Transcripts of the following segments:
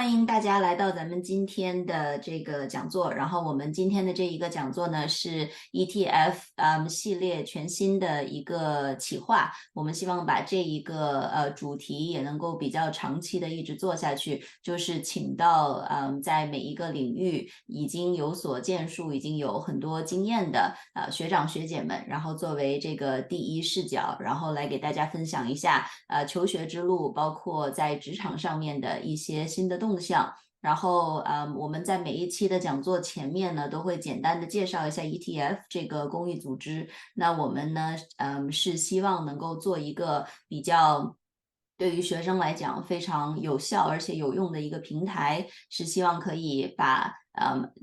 欢迎大家来到咱们今天的这个讲座。然后我们今天的这一个讲座呢是 ETF 系列全新的一个企划。我们希望把这一个主题也能够比较长期的一直做下去，就是请到在每一个领域已经有所建树、已经有很多经验的学长学姐们，然后作为这个第一视角，然后来给大家分享一下求学之路，包括在职场上面的一些新的动向。然后，我们在每一期的讲座前面呢，都会简单的介绍一下 ETF 这个公益组织。那我们呢，是希望能够做一个比较对于学生来讲非常有效而且有用的一个平台，是希望可以把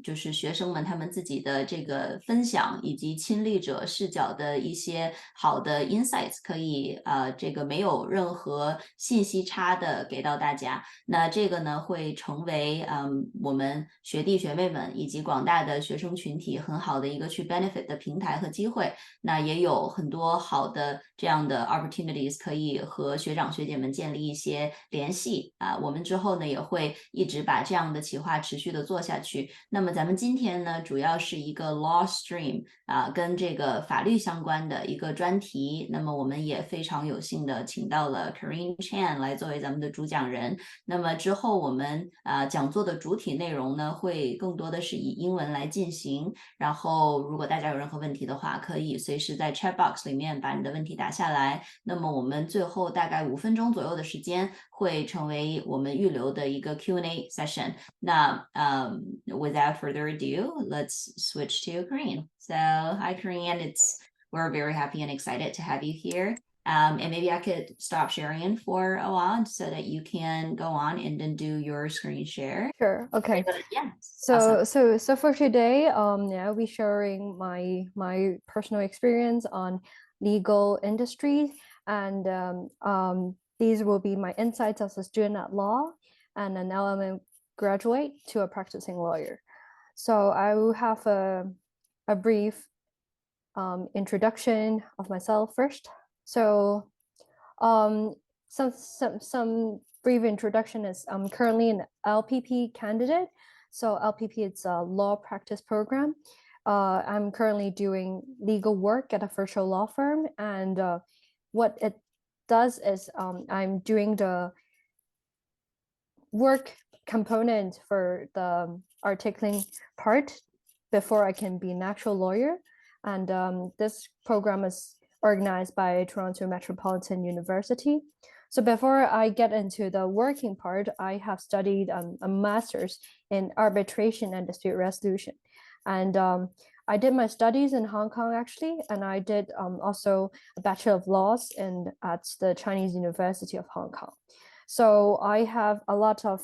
就是学生们他们自己的这个分享以及亲历者视角的一些好的 insights，可以这个没有任何信息差的给到大家。那这个呢会成为我们学弟学妹们以及广大的学生群体很好的一个去 benefit 的平台和机会。那也有很多好的这样的 opportunities 可以和学长学姐们建立一些联系我们之后呢也会一直把这样的企划持续的做下去。那么咱们今天呢，主要是一个 law stream 跟这个法律相关的一个专题。那么我们也非常有幸的请到了 Karine Chan 来作为咱们的主讲人。那么之后我们讲座的主体内容呢，会更多的是以英文来进行。然后如果大家有任何问题的话，可以随时在 chat box 里面把你的问题打下来。那么我们最后大概5分钟左右的时间，会成为我们预留的一个 Q&A session。那without further ado, let's switch to Korean. So, hi Korean, we're very happy and excited to have you here. And maybe I could stop sharing for a while so that you can go on and then do your screen share. Sure. Okay. Yeah. So Awesome. so for today, yeah, I'll be sharing my personal experience on legal industry, and these will be my insights as a student at law, and then now I'm a graduate to a practicing lawyer. So I will have a brief introduction of myself first. So some brief introduction is I'm currently an LPP candidate. So LPP is a law practice program. I'm currently doing legal work at a virtual law firm, and what it does is I'm doing the work component for the articling part before I can be an actual lawyer. And this program is organized by Toronto Metropolitan University. So before I get into the working part, I have studied a master's in arbitration and dispute resolution. And I did my studies in Hong Kong actually, and I did also a Bachelor of Laws at the Chinese University of Hong Kong. So I have a lot of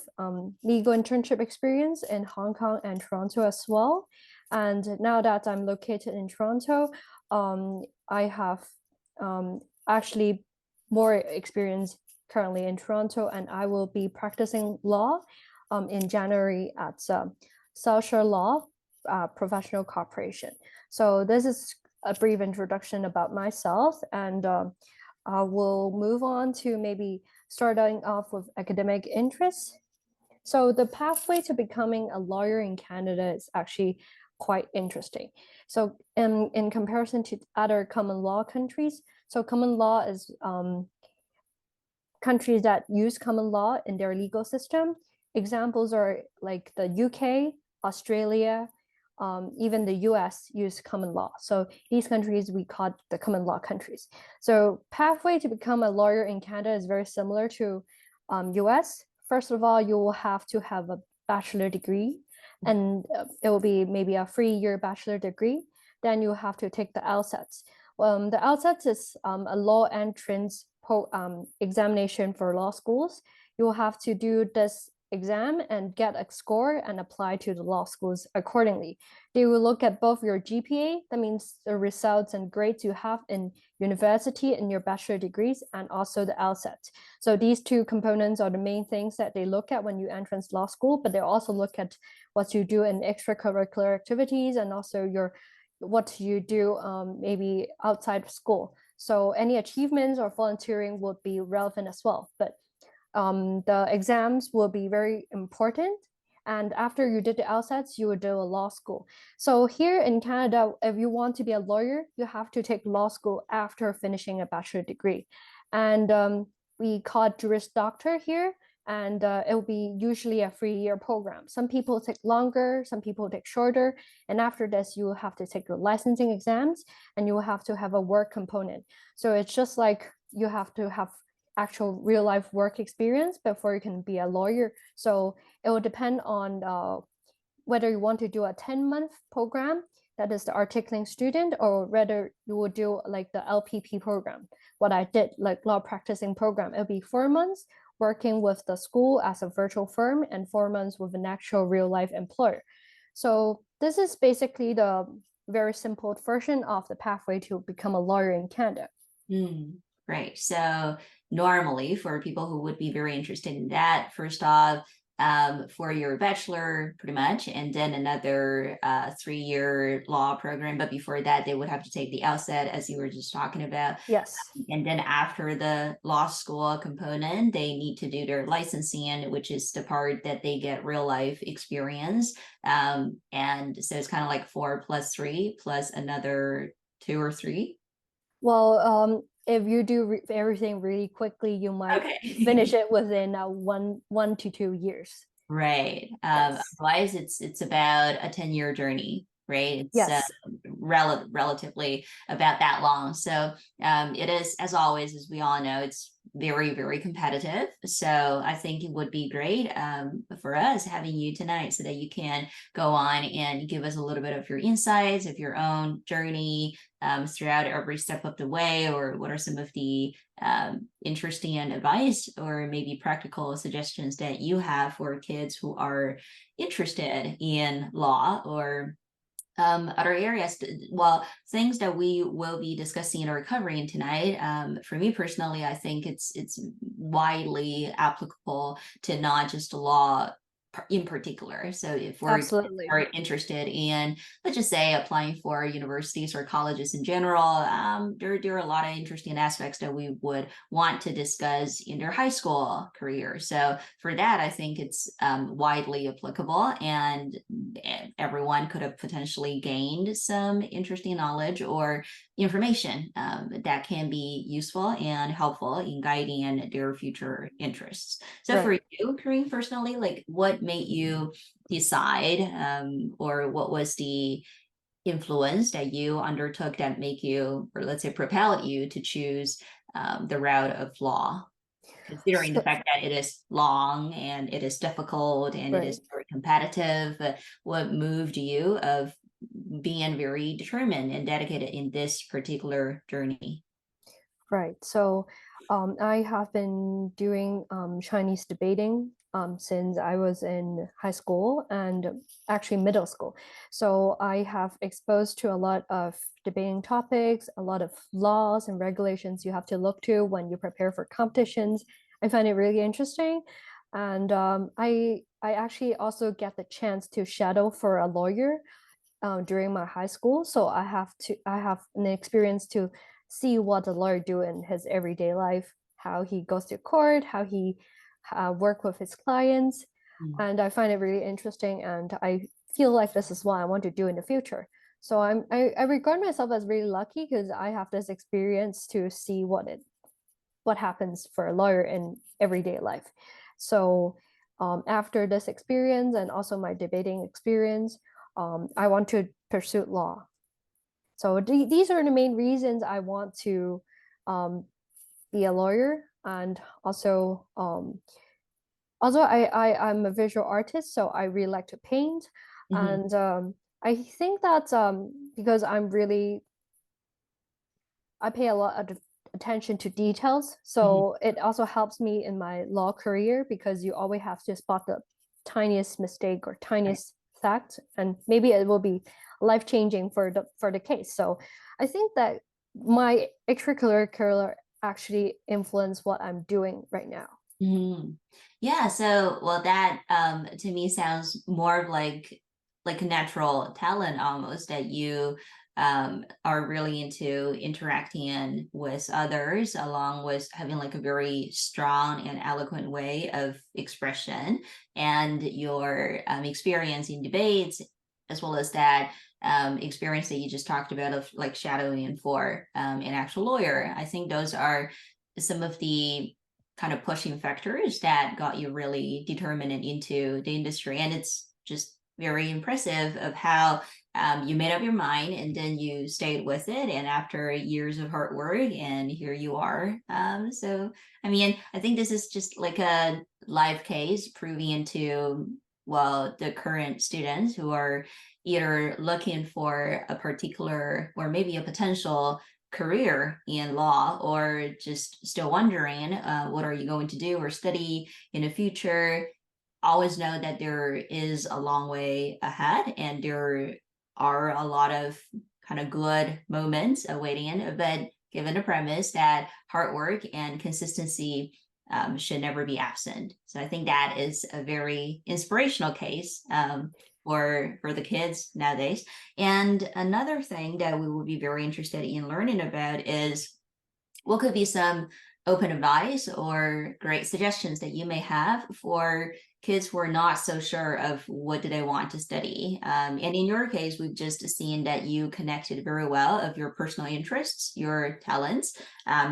legal internship experience in Hong Kong and Toronto as well. And now that I'm located in Toronto, I have actually more experience currently in Toronto, and I will be practicing law in January at South Shore Law Professional Corporation. So this is a brief introduction about myself, and I will move on to maybe starting off with academic interests. So the pathway to becoming a lawyer in Canada is actually quite interesting. So in comparison to other common law countries, so common law is countries that use common law in their legal system. Examples are like the UK, Australia, even the US use common law. So these countries we call the common law countries. So pathway to become a lawyer in Canada is very similar to US. First of all, you will have to have a bachelor degree, and it will be maybe a 3-year bachelor degree. Then you have to take the LSATs. The LSATs is a law entrance examination for law schools. You will have to do this exam and get a score and apply to the law schools accordingly. They will look at both your GPA, that means the results and grades you have in university and your bachelor degrees, and also the LSAT. So these two components are the main things that they look at when you entrance law school, but they also look at what you do in extracurricular activities and also what you do maybe outside of school. So any achievements or volunteering would be relevant as well. But the exams will be very important. And after you did the LSATs, you would do a law school. So here in Canada, if you want to be a lawyer, you have to take law school after finishing a bachelor degree. And we call it Juris Doctor here, and it will be usually a 3-year program. Some people take longer, some people take shorter. And after this, you will have to take your licensing exams, and you will have to have a work component. So it's just like you have to have actual real life work experience before you can be a lawyer. So it will depend on whether you want to do a 10-month program, that is the articling student, or whether you will do like the LPP program. What I did, like law practicing program, it'll be 4 months working with the school as a virtual firm and 4 months with an actual real life employer. So this is basically the very simple version of the pathway to become a lawyer in Canada. Great. So normally for people who would be very interested in that, first off, for your bachelor, pretty much, and then another 3-year law program. But before that, they would have to take the LSAT, as you were just talking about. Yes. And then after the law school component, they need to do their licensing, which is the part that they get real life experience. And so it's kind of like 4 + 3 plus another 2 or 3. Well, if you do everything really quickly, you might finish it within 1 to 2 years. Right. Yes. Otherwise, it's about a 10-year journey, right? It's Yes. relatively about that long. So it is, as always, as we all know, it's very, very competitive. So I think it would be great for us having you tonight so that you can go on and give us a little bit of your insights of your own journey throughout every step of the way, or what are some of the interesting advice or maybe practical suggestions that you have for kids who are interested in law or other areas. Well, things that we will be discussing or covering tonight. For me personally, I think it's widely applicable to not just law in particular. So if we're Absolutely. are interested in, let's just say, applying for universities or colleges in general, there are a lot of interesting aspects that we would want to discuss in their high school career. So for that, I think it's widely applicable, and everyone could have potentially gained some interesting knowledge or information that can be useful and helpful in guiding their future interests. So for you, Karine, personally, like what made you decide or what was the influence that you undertook that make you, or let's say propelled you to choose the route of law, considering the fact that it is long and it is difficult and it is very competitive? What moved you of being very determined and dedicated in this particular journey? Right. So I have been doing Chinese debating since I was in high school and actually middle school. So I have exposed to a lot of debating topics, a lot of laws and regulations you have to look to when you prepare for competitions. I find it really interesting. And I actually also get the chance to shadow for a lawyer during my high school. So I have an experience to see what the lawyer do in his everyday life, how he goes to court, how he work with his clients. And I find it really interesting, and I feel like this is what I want to do in the future. So I regard myself as really lucky because I have this experience to see what happens for a lawyer in everyday life. So after this experience and also my debating experience, I want to pursue law. So these are the main reasons I want to be a lawyer. And also, I'm a visual artist, so I really like to paint. And I think that because I pay a lot of attention to details. So it also helps me in my law career because you always have to spot the tiniest mistake or tiniest fact, and maybe it will be life-changing for the case. So I think that my extracurricular actually influence what I'm doing right now. Yeah, so well, that to me sounds more of like a natural talent almost, that you are really into interacting with others, along with having like a very strong and eloquent way of expression, and your experience in debates, as well as that experience that you just talked about of like shadowing for an actual lawyer. I think those are some of the kind of pushing factors that got you really determined and into the industry. And it's just very impressive of how you made up your mind and then you stayed with it. And after years of hard work, and here you are. So, I mean, I think this is just like a live case proving into, well, the current students who are either looking for a particular or maybe a potential career in law, or just still wondering what are you going to do or study in the future. Always know that there is a long way ahead, and there are a lot of kind of good moments awaiting, but given the premise that hard work and consistency should never be absent. So I think that is a very inspirational case for the kids nowadays. And another thing that we would be very interested in learning about is what could be some open advice or great suggestions that you may have for kids who are not so sure of what do they want to study. And in your case, we've just seen that you connected very well of your personal interests, your talents,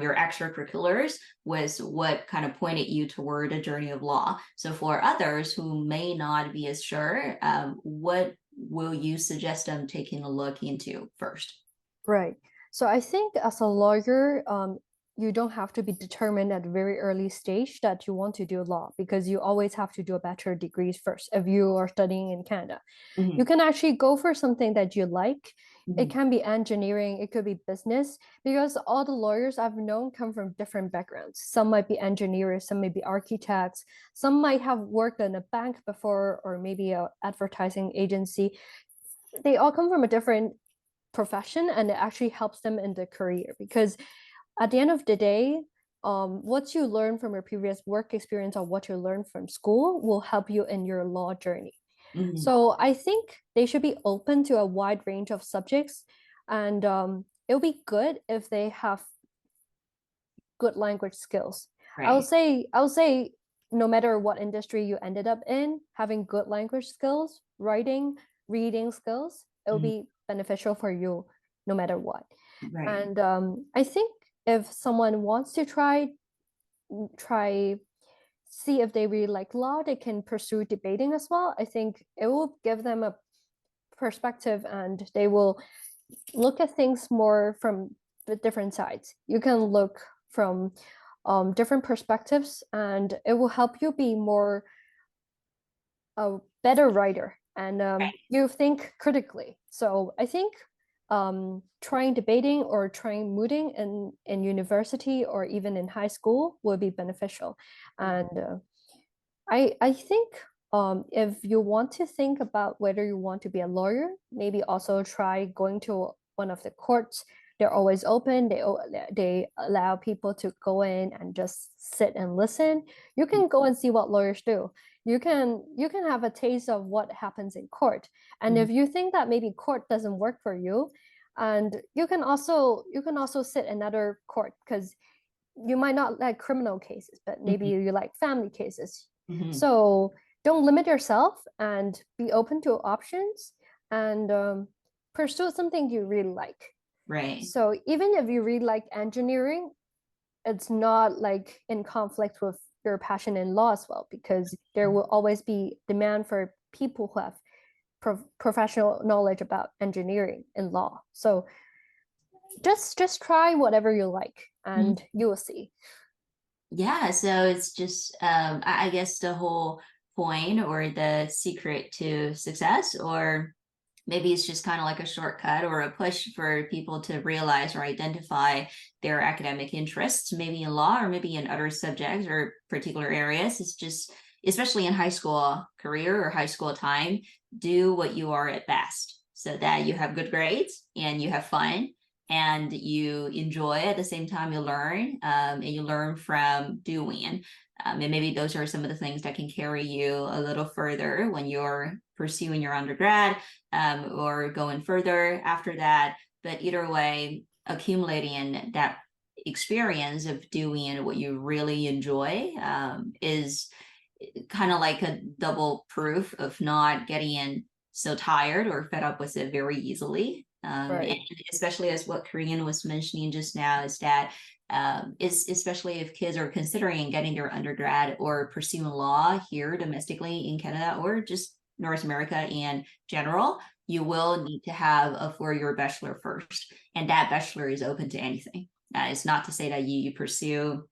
your extracurriculars with what kind of pointed you toward a journey of law. So for others who may not be as sure, what will you suggest them taking a look into first? Right. So I think as a lawyer, you don't have to be determined at a very early stage that you want to do law, because you always have to do a bachelor degrees first if you are studying in Canada. You can actually go for something that you like. It can be engineering, it could be business, because all the lawyers I've known come from different backgrounds. Some might be engineers, some may be architects, some might have worked in a bank before, or maybe a advertising agency. They all come from a different profession, and it actually helps them in the career, because at the end of the day, what you learn from your previous work experience or what you learn from school will help you in your law journey. So I think they should be open to a wide range of subjects, and it'll be good if they have good language skills. Right. I'll say no matter what industry you ended up in, having good language skills, writing, reading skills, it'll be beneficial for you no matter what. Right. And I think if someone wants to try see if they really like law, they can pursue debating as well. I think it will give them a perspective, and they will look at things more from the different sides. You can look from different perspectives, and it will help you be more a better writer, and you think critically. So I think trying debating or trying mooting in university or even in high school would be beneficial. And I think if you want to think about whether you want to be a lawyer, maybe also try going to one of the courts. They're always open. They allow people to go in and just sit and listen. You can go and see what lawyers do. You can have a taste of what happens in court. And if you think that maybe court doesn't work for you, and you can also sit another court, because you might not like criminal cases, but maybe you like family cases. So don't limit yourself, and be open to options, and pursue something you really like. Right. So even if you really like engineering, it's not like in conflict with your passion in law as well, because there will always be demand for people who have professional knowledge about engineering and law. So just try whatever you like, and you will see. Yeah, so it's just I guess the whole point or the secret to success, or maybe it's just kind of like a shortcut or a push for people to realize or identify their academic interests, maybe in law or maybe in other subjects or particular areas. It's just, especially in high school career or high school time, do what you are at best so that you have good grades and you have fun and you enjoy at the same time you learn, and you learn from doing. And maybe those are some of the things that can carry you a little further when you're pursuing your undergrad, or going further after that. but either way, accumulating that experience of doing what you really enjoy is kind of like a double proof of not getting so tired or fed up with it very easily. And Right. especially as what Karine was mentioning just now, is that is especially if kids are considering getting their undergrad or pursuing law here domestically in Canada or just North America in general, you will need to have a 4-year bachelor first, and that bachelor is open to anything. It's not to say that you pursue,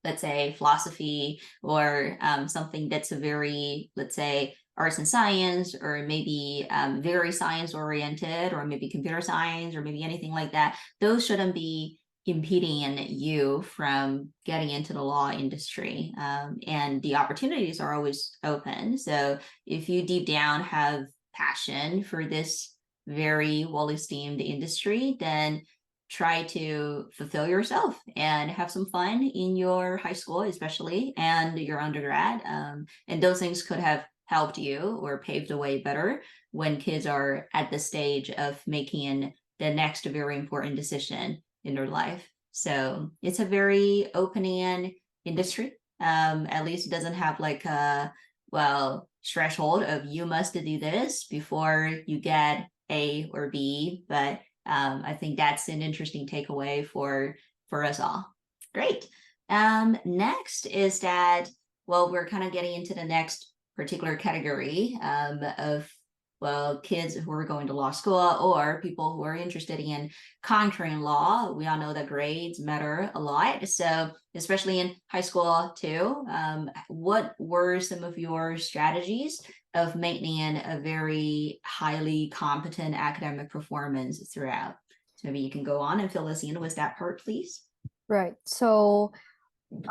let's say, philosophy or something that's a very, let's say, arts and science, or maybe very science oriented, or maybe computer science, or maybe anything like that. Those shouldn't be impeding you from getting into the law industry. And the opportunities are always open. So if you deep down have passion for this very well esteemed industry, then try to fulfill yourself and have some fun in your high school, especially, and your undergrad. And those things could have helped you or paved the way better when kids are at the stage of making the next very important decision in their life. So it's a very open industry. At least it doesn't have like a, well, threshold of you must do this before you get A or B, but I think that's an interesting takeaway for us all. Great. Next is that, well, we're kind of getting into the next particular category of, well, kids who are going to law school or people who are interested in conquering law. We all know that grades matter a lot. So especially in high school too, what were some of your strategies of maintaining a very highly competent academic performance throughout? So maybe you can go on and fill us in with that part, please. Right. So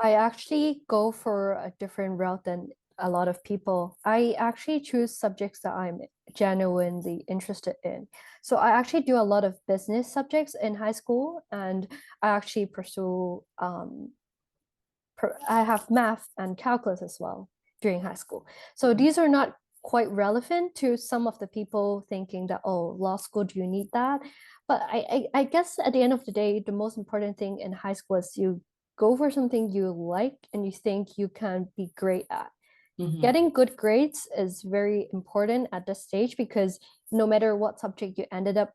I actually go for a different route than a lot of people. I actually choose subjects that I'm genuinely interested in. So I actually do a lot of business subjects in high school, and I actually pursue I have math and calculus as well during high school. So these are not quite relevant to some of the people thinking that, oh, law school, do you need that? But I guess at the end of the day, the most important thing in high school is you go for something you like and you think you can be great at. Mm-hmm. Getting good grades is very important at this stage because no matter what subject you ended up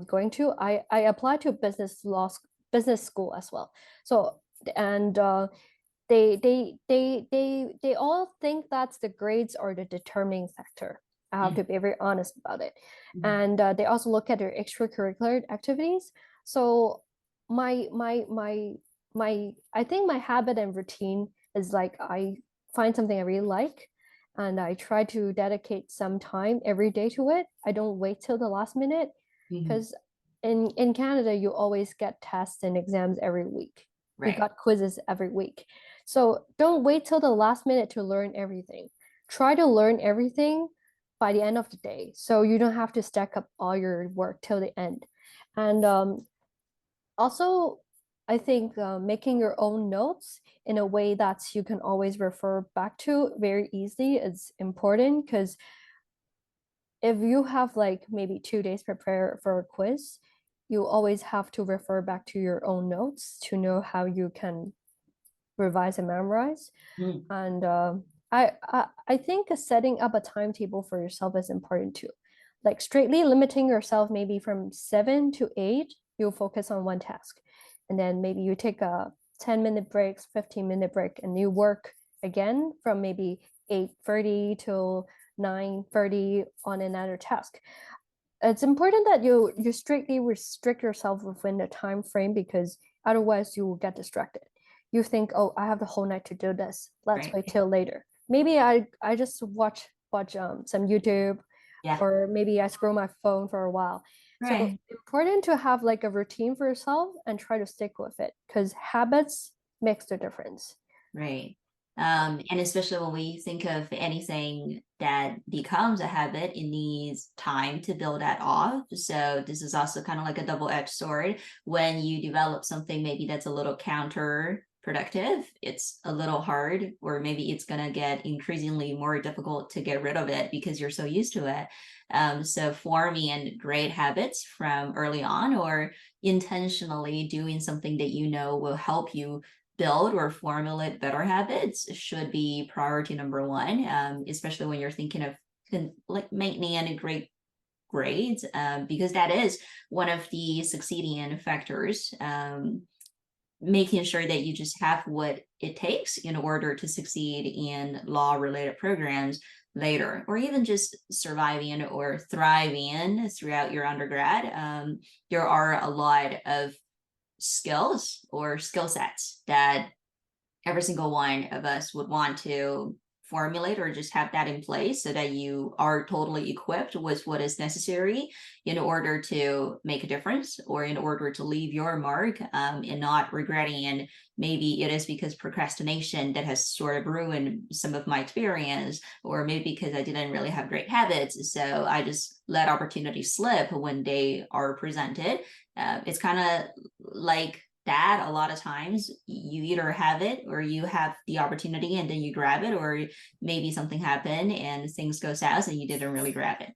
going to, I applied to business school as well. So and they all think that's the grades are the determining factor. I have to be very honest about it. Mm-hmm. And they also look at their extracurricular activities. So my I think my habit and routine is like I find something I really like and I try to dedicate some time every day to it. I don't wait till the last minute because in Canada you always get tests and exams every week. You Right. got quizzes every week. So don't wait till the last minute to learn everything. Try to learn everything by the end of the day. So you don't have to stack up all your work till the end. And also, I think making your own notes in a way that you can always refer back to very easily is important because if you have like maybe 2 days prepare for a quiz, you always have to refer back to your own notes to know how you can revise and memorize. Mm-hmm. And I think setting up a timetable for yourself is important too. Like straightly limiting yourself maybe from 7 to 8, you'll focus on one task. And then maybe you take a 10-minute breaks, 15-minute break, and you work again from maybe 8:30 till 9:30 on another task. It's important that you strictly restrict yourself within the time frame because otherwise you will get distracted. You think, oh, I have the whole night to do this. Let's Right. wait till later. Maybe I just watch some YouTube, Yeah. or maybe I scroll my phone for a while. So Right. important to have like a routine for yourself and try to stick with it because habits makes the difference. Right. And especially when we think of anything that becomes a habit, it needs time to build that off. So this is also kind of like a double-edged sword when you develop something maybe that's a little counterproductive productive, it's a little hard, or maybe it's going to get increasingly more difficult to get rid of it because you're so used to it. So forming great habits from early on, or intentionally doing something that you know will help you build or formulate better habits, should be priority number one, especially when you're thinking of like maintaining great grades, because that is one of the succeeding factors. Making sure that you just have what it takes in order to succeed in law related programs later, or even just surviving or thriving throughout your undergrad. There are a lot of skills or skill sets that every single one of us would want to formulate or just have that in place, so that you are totally equipped with what is necessary in order to make a difference, or in order to leave your mark, and not regretting. And maybe it is because procrastination that has sort of ruined some of my experience, or maybe because I didn't really have great habits, so I just let opportunities slip when they are presented. It's kind of like that. A lot of times you either have it, or you have the opportunity and then you grab it, or maybe something happened and things go south and you didn't really grab it.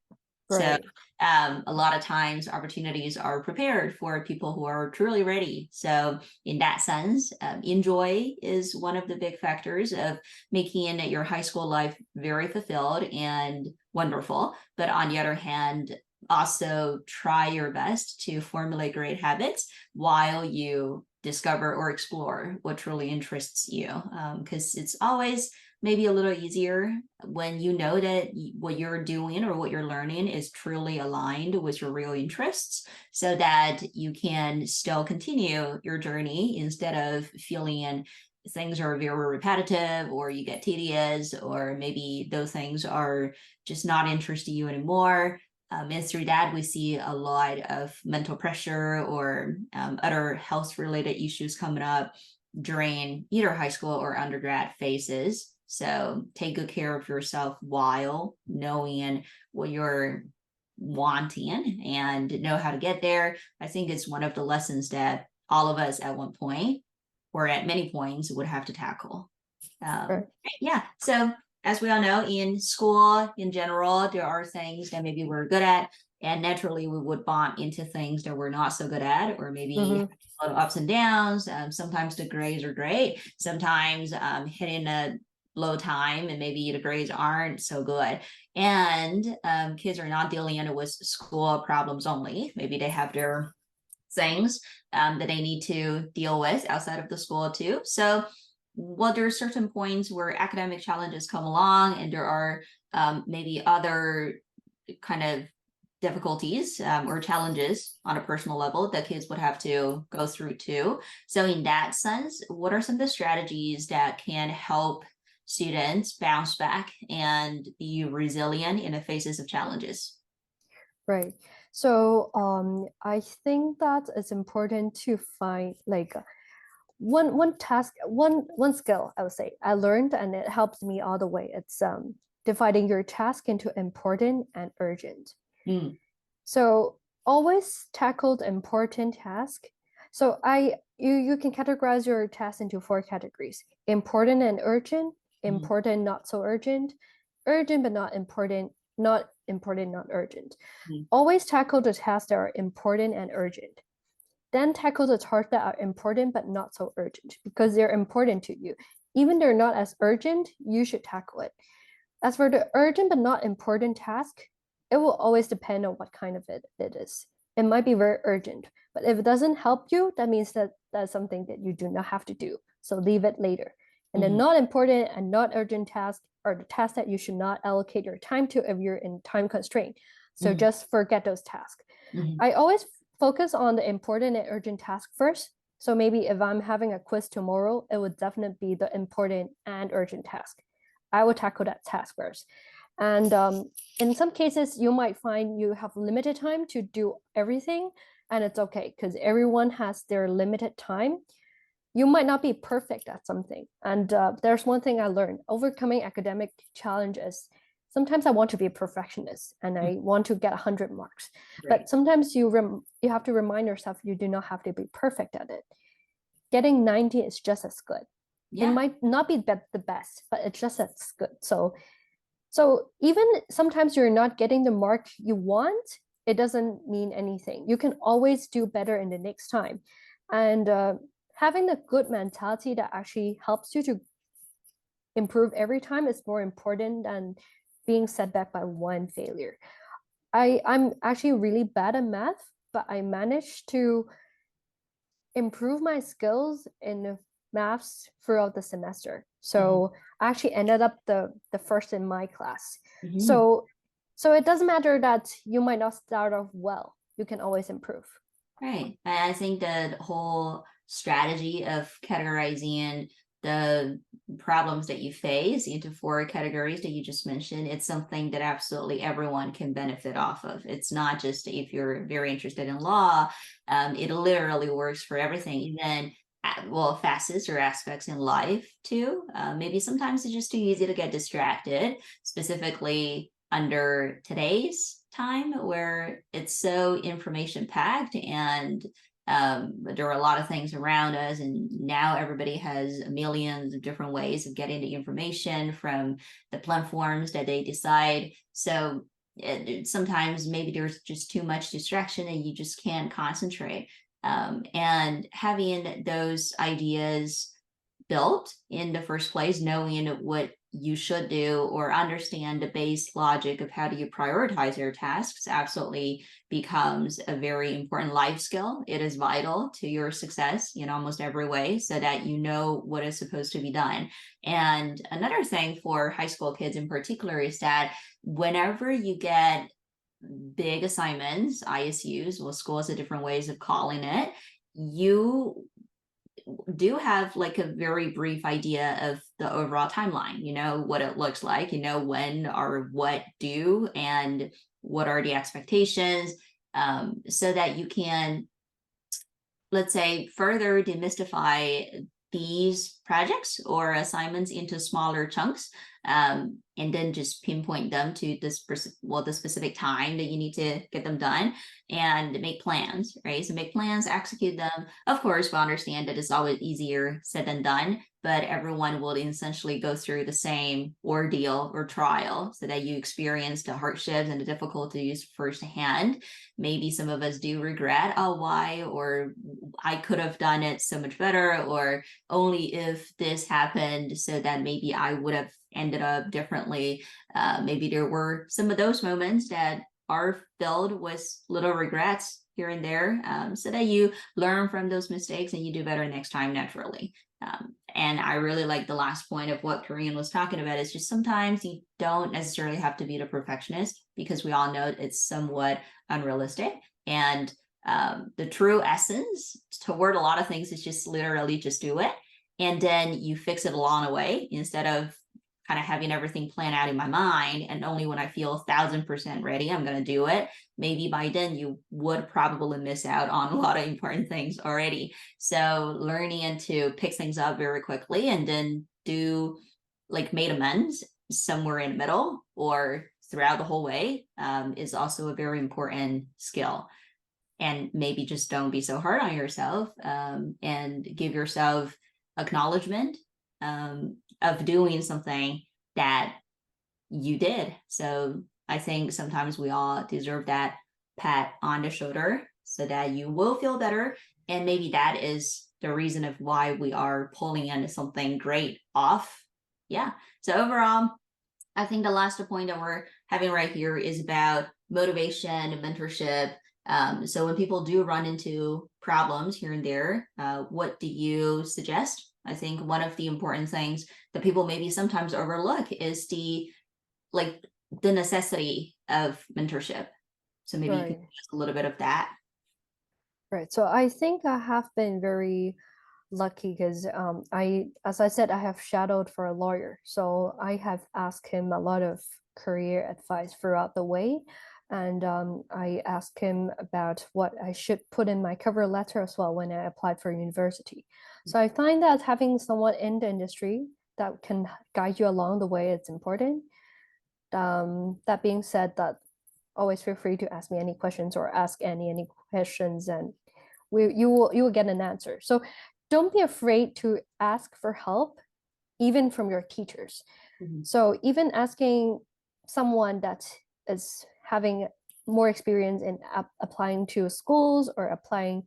Right. So a lot of times opportunities are prepared for people who are truly ready. So in that sense, enjoy is one of the big factors of making your high school life very fulfilled and wonderful. But on the other hand, also try your best to formulate great habits while you discover or explore what truly interests you, because it's always maybe a little easier when you know that what you're doing or what you're learning is truly aligned with your real interests, so that you can still continue your journey instead of feeling things are very repetitive, or you get tedious, or maybe those things are just not interesting you anymore. And through that, we see a lot of mental pressure or other health related issues coming up during either high school or undergrad phases. So take good care of yourself while knowing what you're wanting and know how to get there. I think it's one of the lessons that all of us at one point, or at many points, would have to tackle. Right. Yeah. So as we all know, in school in general, there are things that maybe we're good at, and naturally we would bump into things that we're not so good at, or maybe Mm-hmm. a lot of ups and downs. Sometimes the grades are great, sometimes hitting a low time, and maybe the grades aren't so good. And kids are not dealing with school problems only. Maybe they have their things that they need to deal with outside of the school too. So well, there are certain points where academic challenges come along, and there are maybe other kind of difficulties or challenges on a personal level that kids would have to go through too. So in that sense, what are some of the strategies that can help students bounce back and be resilient in the faces of challenges? Right. So I think that it's important to find like one task, one skill I would say I learned, and it helps me all the way. It's dividing your task into important and urgent. Mm. So always tackle the important task. So you can categorize your tasks into four categories: important and urgent, important not so urgent, urgent but not important, not important not urgent. Mm. Always tackle the tasks that are important and urgent. Then tackle the tasks that are important but not so urgent, because they're important to you. Even they're not as urgent, you should tackle it. As for the urgent but not important task, it will always depend on what kind of it is. It might be very urgent, but if it doesn't help you, that means that that's something that you do not have to do. So leave it later. And the not important and not urgent tasks are the tasks that you should not allocate your time to if you're in time constraint. So just forget those tasks. I always focus on the important and urgent task first. So maybe if I'm having a quiz tomorrow, it would definitely be the important and urgent task. I will tackle that task first. And in some cases, you might find you have limited time to do everything, and it's okay because everyone has their limited time. You might not be perfect at something. And there's one thing I learned: overcoming academic challenges. Sometimes I want to be a perfectionist and I want to get 100 marks. Right. But sometimes you have to remind yourself you do not have to be perfect at it. getting 90 is just as good. It Yeah. might not be the best, but it's just as good. So even sometimes you're not getting the mark you want, it doesn't mean anything. You can always do better in the next time. And having a good mentality that actually helps you to improve every time is more important than being set back by one failure. I'm actually really bad at math, but I managed to improve my skills in maths throughout the semester. So I actually ended up the first in my class. Mm-hmm. So it doesn't matter that you might not start off well. You can always improve. Right. I think the whole strategy of categorizing the problems that you face into four categories that you just mentioned, it's something that absolutely everyone can benefit off of. It's not just if you're very interested in law, it literally works for everything, even well, facets or aspects in life too. Maybe sometimes it's just too easy to get distracted, specifically under today's time where it's so information packed and there are a lot of things around us, and now everybody has millions of different ways of getting the information from the platforms that they decide. So sometimes maybe there's just too much distraction and you just can't concentrate. And having those ideas built in the first place, knowing what you should do or understand the base logic of how do you prioritize your tasks absolutely becomes a very important life skill. It is vital to your success in almost every way so that you know what is supposed to be done. And another thing for high school kids in particular is that whenever you get big assignments, ISUs, well, school has a different ways of calling it, you do have like a very brief idea of the overall timeline, you know, what it looks like, you know, when or what due and what are the expectations, so that you can, let's say, further demystify these projects or assignments into smaller chunks, and then just pinpoint them to this the specific time that you need to get them done and make plans, right? So make plans, execute them. Of course, we understand that it's always easier said than done, but everyone will essentially go through the same ordeal or trial so that you experience the hardships and the difficulties firsthand. Maybe some of us do regret, oh, why, or I could have done it so much better, or only if this happened so that maybe I would have ended up differently. Maybe there were some of those moments that are filled with little regrets here and there, so that you learn from those mistakes and you do better next time naturally. And I really like the last point of what Karine was talking about. Is just sometimes you don't necessarily have to be the perfectionist, because we all know it's somewhat unrealistic. And the true essence toward a lot of things is just literally just do it. And then you fix it along the way instead of kind of having everything planned out in my mind. And only when I feel 1,000% ready, I'm going to do it. Maybe by then you would probably miss out on a lot of important things already. So learning to pick things up very quickly and then do like made amends somewhere in the middle or throughout the whole way, is also a very important skill. And maybe just don't be so hard on yourself, and give yourself acknowledgement, of doing something that you did. So I think sometimes we all deserve that pat on the shoulder so that you will feel better. And maybe that is the reason of why we are pulling into something great off. Yeah. So overall, I think the last point that we're having right here is about motivation and mentorship. So when people do run into problems here and there, what do you suggest? I think one of the important things that people maybe sometimes overlook is like the necessity of mentorship. So maybe you can Right. just a little bit of that. Right. So I think I have been very lucky because as I said, I have shadowed for a lawyer. So I have asked him a lot of career advice throughout the way. And I asked him about what I should put in my cover letter as well when I applied for university. So I find that having someone in the industry that can guide you along the way is important. That being said, that always feel free to ask me any questions or ask any questions, and you will get an answer. So don't be afraid to ask for help, even from your teachers. Mhm. So even asking someone that is having more experience in applying to schools or applying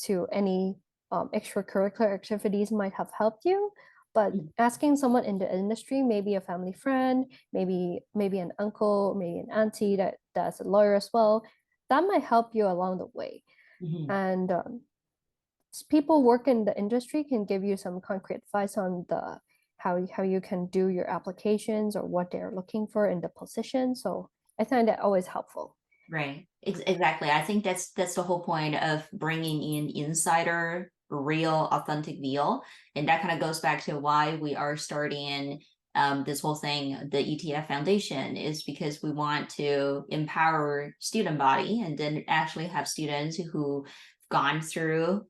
to any extracurricular activities might have helped you. But Mhm. asking someone in the industry, maybe a family friend, maybe an uncle, maybe an auntie that's a lawyer as well, that might help you along the way. Mhm. And people work in the industry can give you some concrete advice on the how you can do your applications or what they're looking for in the position. So I find that always helpful. Right. Exactly. I think that's the whole point of bringing in insider, real, authentic view, and that kind of goes back to why we are starting this whole thing, the ETF Foundation, is because we want to empower student body and then actually have students who gone through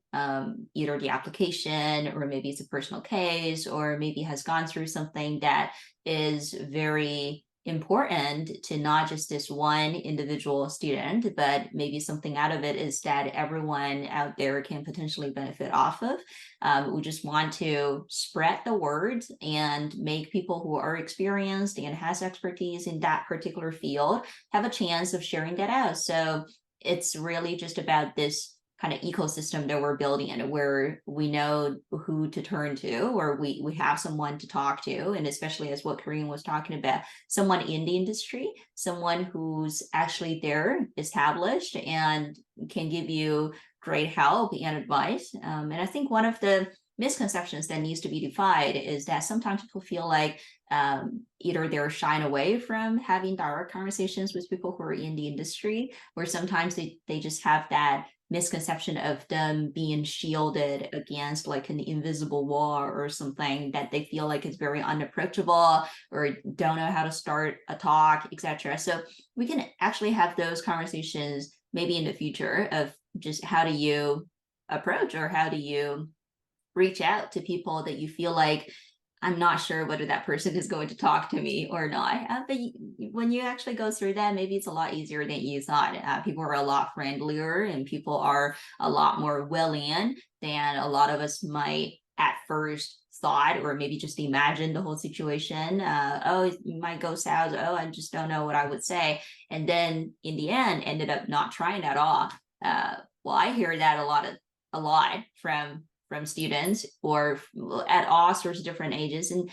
either the application or maybe it's a personal case or maybe has gone through something that is very important to not just this one individual student, but maybe something out of it is that everyone out there can potentially benefit off of. We just want to spread the word and make people who are experienced and has expertise in that particular field have a chance of sharing that out. So it's really just about this kind of ecosystem that we're building and where we know who to turn to or we have someone to talk to, and especially as what Karine was talking about, someone in the industry, someone who's actually there, established, and can give you great help and advice. And I think one of the misconceptions that needs to be defied is that sometimes people feel like either they're shying away from having direct conversations with people who are in the industry, or sometimes they just have that misconception of them being shielded against like an invisible wall or something that they feel like is very unapproachable or don't know how to start a talk, etc. So we can actually have those conversations maybe in the future of just how do you approach or how do you reach out to people that you feel like I'm not sure whether that person is going to talk to me or not. But when you actually go through that, maybe it's a lot easier than you thought. People are a lot friendlier and people are a lot more willing than a lot of us might at first thought or maybe just imagine the whole situation. Oh, it might go south. Oh, I just don't know what I would say. And then in the end, ended up not trying at all. Well, I hear that a lot from students or at all sorts of different ages. And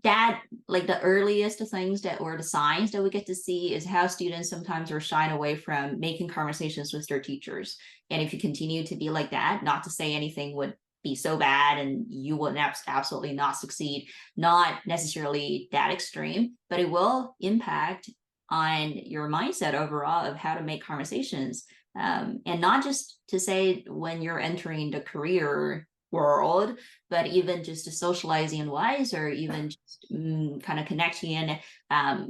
that like the earliest things that or the signs that we get to see is how students sometimes are shying away from making conversations with their teachers. And if you continue to be like that, not to say anything would be so bad and you will absolutely not succeed, not necessarily that extreme, but it will impact on your mindset overall of how to make conversations. And not just to say when you're entering the career world, but even just to socializing wise or even just kind of connecting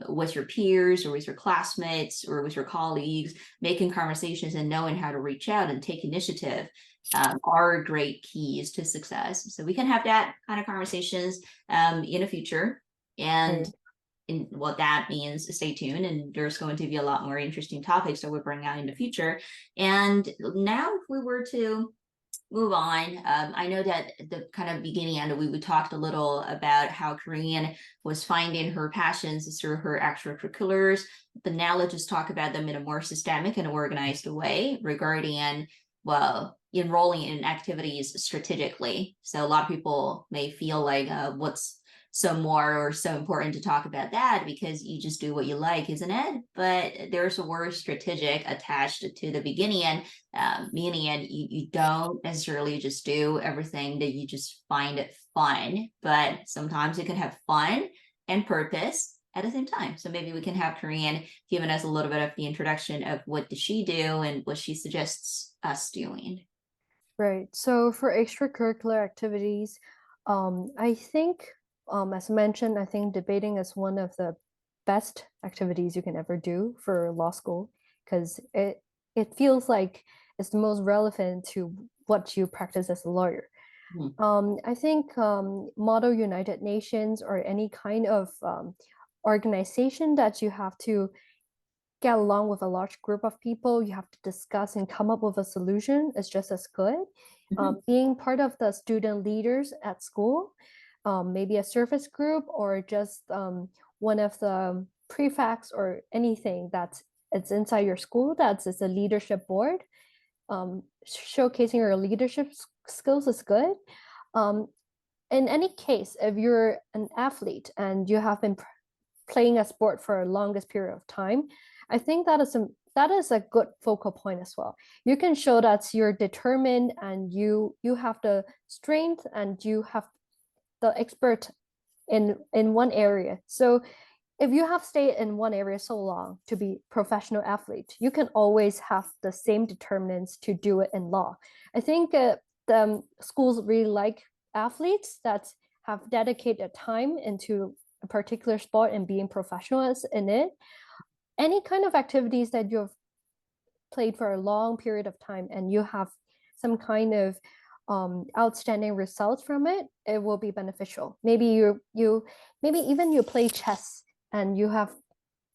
with your peers or with your classmates or with your colleagues, making conversations and knowing how to reach out and take initiative are great keys to success. So we can have that kind of conversations in the future. And Right. in what that means, stay tuned. And there's going to be a lot more interesting topics that we'll bring out in the future. And now, if we were to move on, I know that at the kind of beginning and we talked a little about how Karine was finding her passions through her extracurriculars, but now let's just talk about them in a more systemic and organized way regarding, well, enrolling in activities strategically. So a lot of people may feel like what's so more or so important to talk about that because you just do what you like, isn't it? But there's a word strategic attached to the beginning, meaning you don't necessarily just do everything that you just find it fun, but sometimes you can have fun and purpose at the same time. So maybe we can have Karine giving us a little bit of the introduction of what does she do and what she suggests us doing. Right. So for extracurricular activities, I think, as mentioned, I think debating is one of the best activities you can ever do for law school because it feels like it's the most relevant to what you practice as a lawyer. Mhm. I think Model United Nations or any kind of organization that you have to get along with a large group of people, you have to discuss and come up with a solution is just as good. Being part of the student leaders at school, maybe a service group or just one of the prefects or anything that's it's inside your school that's it's a leadership board. Showcasing your leadership skills is good. Um, in any case, if you're an athlete and you have been playing a sport for a longest period of time, I think that is a good focal point as well. You can show that you're determined and you have the strength and you have the expert in one area. So if you have stayed in one area so long to be professional athlete, you can always have the same determinants to do it in law. I think the schools really like athletes that have dedicated time into a particular sport and being professionals in it. Any kind of activities that you've played for a long period of time and you have some kind of outstanding results from it, it will be beneficial. Maybe maybe even you play chess and you have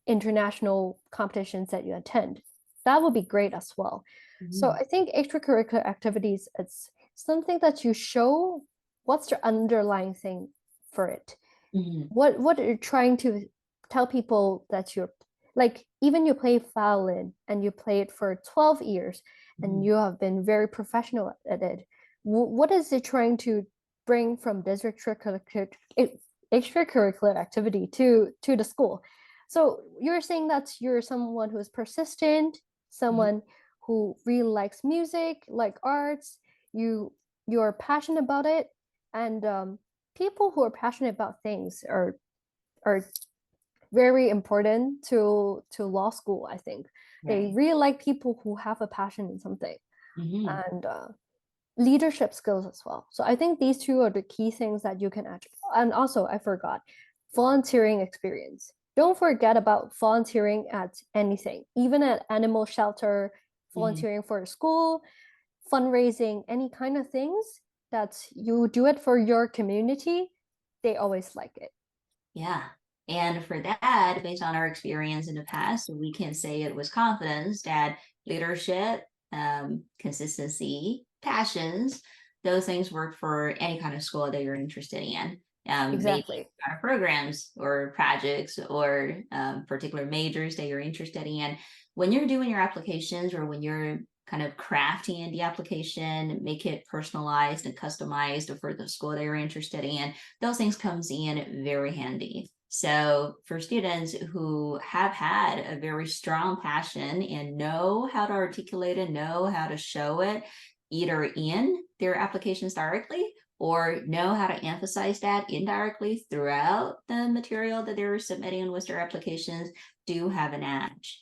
international competitions that you attend. That would be great as well. So I think extracurricular activities, it's something that you show what's the underlying thing for it. What are you trying to tell people that you're like, even you play violin and you play it for 12 years and you have been very professional at it. What is it trying to bring from this extracurricular activity to the school? So you're saying that you're someone who is persistent, someone who really likes music, like arts, you're passionate about it, and people who are passionate about things are very important to law school. I think they really like people who have a passion in something, and leadership skills as well. So I think these two are the key things that you can add. And also, I forgot, volunteering experience. Don't forget about volunteering at anything, even at animal shelter, volunteering for a school, fundraising, any kind of things that you do it for your community, they always like it. Yeah. And for that, based on our experience in the past, we can say it was confidence that leadership, consistency, passions, those things work for any kind of school that you're interested in. Maybe Exactly. kind of programs or projects or particular majors that you're interested in. When you're doing your applications or when you're kind of crafting the application, make it personalized and customized for the school that you're interested in, those things comes in very handy. So for students who have had a very strong passion and know how to articulate it, know how to show it, either in their applications directly or know how to emphasize that indirectly throughout the material that they're submitting with their applications, do have an edge,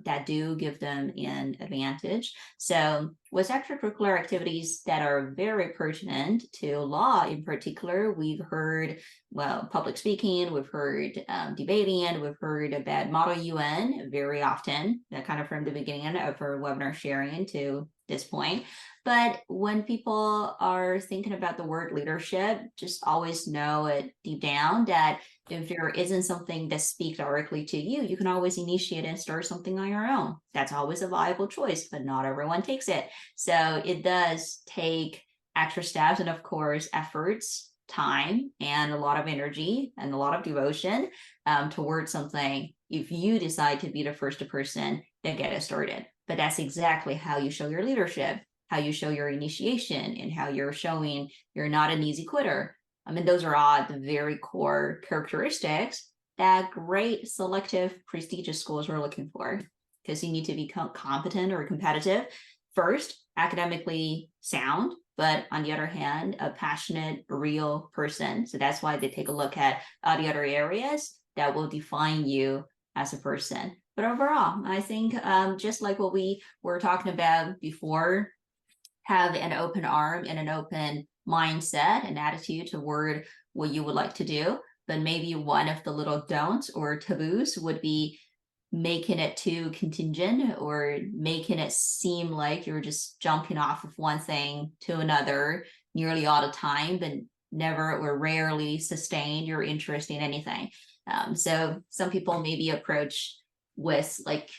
that do give them an advantage. So with extracurricular activities that are very pertinent to law in particular, we've heard, well, public speaking, we've heard debating, we've heard about Model UN very often, that kind of from the beginning of our webinar sharing to this point. But when people are thinking about the word leadership, just always know it deep down that if there isn't something that speaks directly to you, you can always initiate and start something on your own. That's always a viable choice, but not everyone takes it. So it does take extra steps and, of course, efforts, time, and a lot of energy and a lot of devotion towards something if you decide to be the first person that get it started. But that's exactly how you show your leadership, how you show your initiation, and how you're showing you're not an easy quitter. I mean, those are all the very core characteristics that great selective prestigious schools are looking for, because you need to be competent or competitive first, academically sound, but on the other hand, a passionate, real person. So that's why they take a look at all the other areas that will define you as a person. But overall, I think just like what we were talking about before, have an open arm and an open mindset and attitude toward what you would like to do. But maybe one of the little don'ts or taboos would be making it too contingent or making it seem like you're just jumping off of one thing to another nearly all the time, but never or rarely sustained your interest in anything. So some people maybe approach with like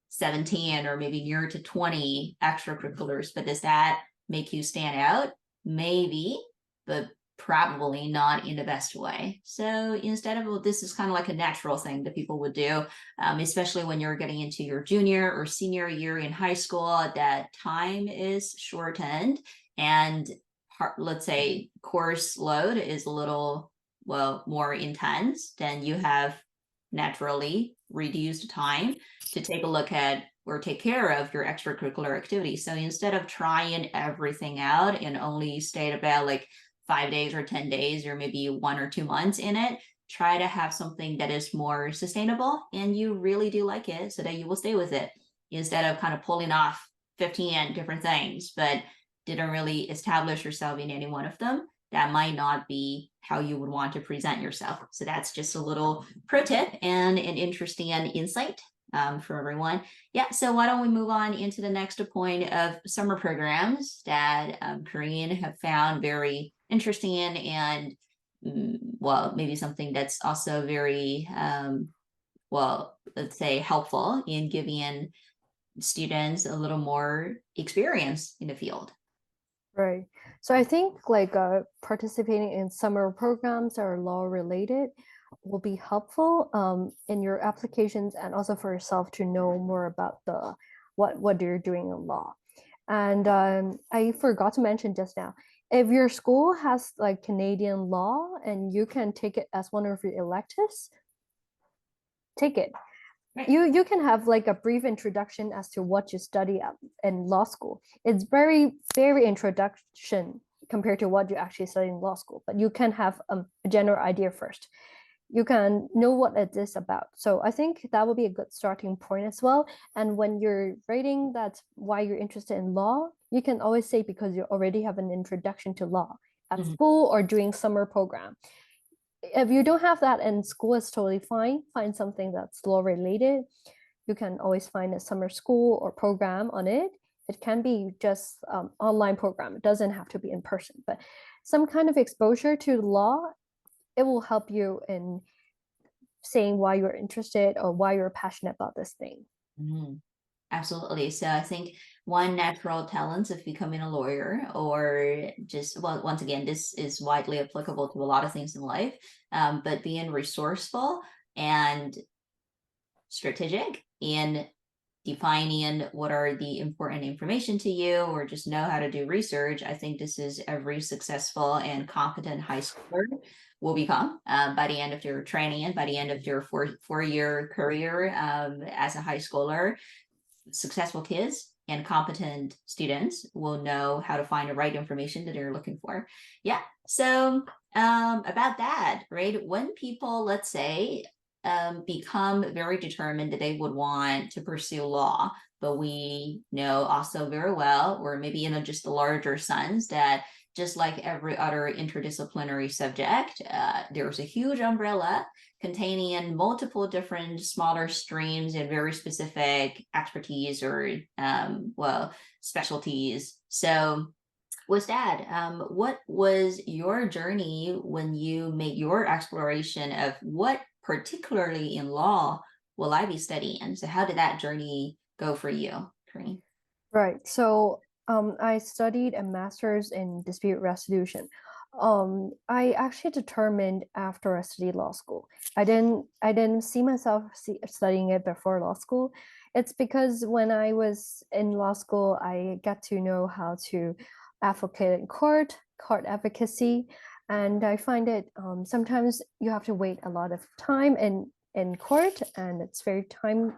17 or maybe near to 20 extracurriculars, but is that make you stand out? Maybe, but probably not in the best way. So instead of, well, this is kind of like a natural thing that people would do, especially when you're getting into your junior or senior year in high school, that time is shortened and let's say course load is a little, well, more intense, then you have naturally reduced time to take a look at or take care of your extracurricular activities. So instead of trying everything out and only stay about like 5 days or 10 days or maybe 1 or 2 months in it, try to have something that is more sustainable and you really do like it so that you will stay with it instead of kind of pulling off 15 different things, but didn't really establish yourself in any one of them. That might not be how you would want to present yourself. So that's just a little pro tip and an interesting insight for everyone. Yeah, so why don't we move on into the next point of summer programs that Karine have found very interesting and well, maybe something that's also very well, let's say helpful in giving students a little more experience in the field. Right. So I think like participating in summer programs that are law related will be helpful in your applications and also for yourself to know more about the what you're doing in law. And I forgot to mention just now, if your school has like Canadian law and you can take it as one of your electives, take it. Right. You can have like a brief introduction as to what you study in law school. It's very introduction compared to what you actually study in law school, but you can have a general idea first. You can know what it is about. So I think that would be a good starting point as well. And when you're writing that's why you're interested in law, you can always say because you already have an introduction to law at school or doing summer program. If you don't have that in school, it's totally fine. Find something that's law related. You can always find a summer school or program on it. It can be just online program. It doesn't have to be in person, but some kind of exposure to law, it will help you in saying why you're interested or why you're passionate about this thing. Mm-hmm. Absolutely. So I think one natural talent of becoming a lawyer, or just, well, once again, this is widely applicable to a lot of things in life, but being resourceful and strategic in defining what are the important information to you or just know how to do research. I think this is every successful and competent high schooler will become by the end of their training and by the end of their four-year career as a high schooler. Successful kids and competent students will know how to find the right information that they're looking for. Yeah. So about that, right? When people, let's say, become very determined that they would want to pursue law, but we know also very well, or maybe in just the larger sense, that just like every other interdisciplinary subject, there's a huge umbrella containing multiple different smaller streams and very specific expertise or well, specialties. So with that, what was your journey when you made your exploration of what particularly in law will I be studying? So how did that journey go for you, Karine? Right. So I studied a master's in dispute resolution. I actually determined after I studied law school. I didn't see myself studying it before law school. It's because when I was in law school, I got to know how to advocate in court advocacy, and I find it sometimes you have to wait a lot of time in court, and it's very time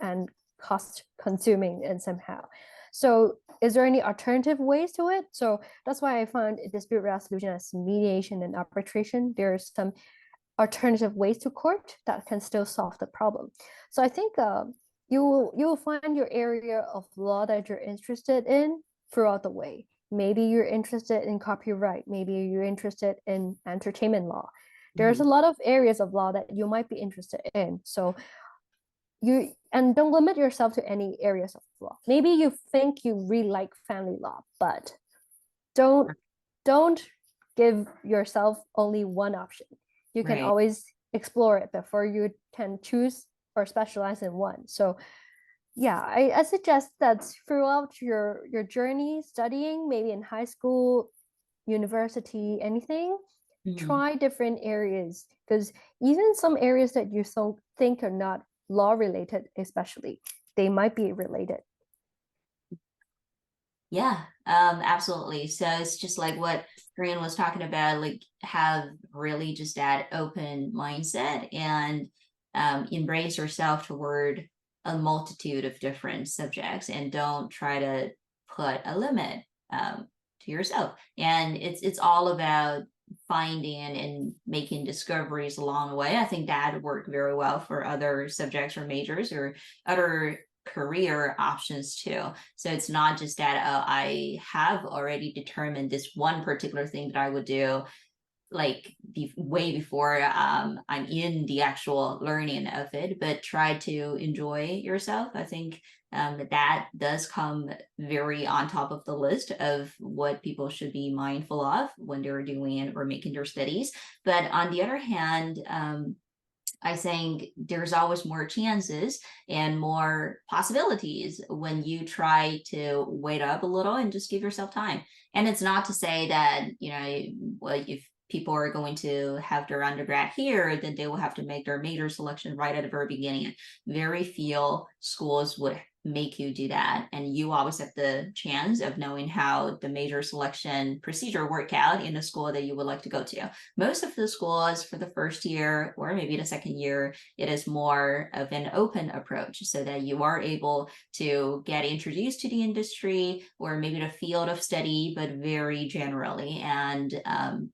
and cost consuming and somehow. So is there any alternative ways to it? So that's why I found dispute resolution as mediation and arbitration. There's some alternative ways to court that can still solve the problem. So I think you will find your area of law that you're interested in throughout the way. Maybe you're interested in copyright. Maybe you're interested in entertainment law. There's a lot of areas of law that you might be interested in. So you and don't limit yourself to any areas of law. Maybe you think you really like family law, but don't don't give yourself only one option. You can always explore it before you can choose or specialize in one. So Yeah, I suggest that throughout your journey studying, maybe in high school, university, anything, Mhm. try different areas because even some areas that you think are not law related, especially, they might be related. Yeah, absolutely. So it's just like what Korean was talking about, like have really just that open mindset and embrace yourself toward a multitude of different subjects and don't try to put a limit to yourself. And it's all about finding and making discoveries along the way. I think that worked very well for other subjects or majors or other career options too. So it's not just that I have already determined this one particular thing that I would do like way before I'm in the actual learning of it, but try to enjoy yourself. I think that does come very on top of the list of what people should be mindful of when they're doing or making their studies. But on the other hand, I think there's always more chances and more possibilities when you try to wait up a little and just give yourself time. And it's not to say that, if people are going to have their undergrad here, then they will have to make their major selection right at the very beginning. Very few schools would make you do that. And you always have the chance of knowing how the major selection procedure work out in the school that you would like to go to. Most of the schools for the first year or maybe the second year, it is more of an open approach so that you are able to get introduced to the industry or maybe the field of study, but very generally. And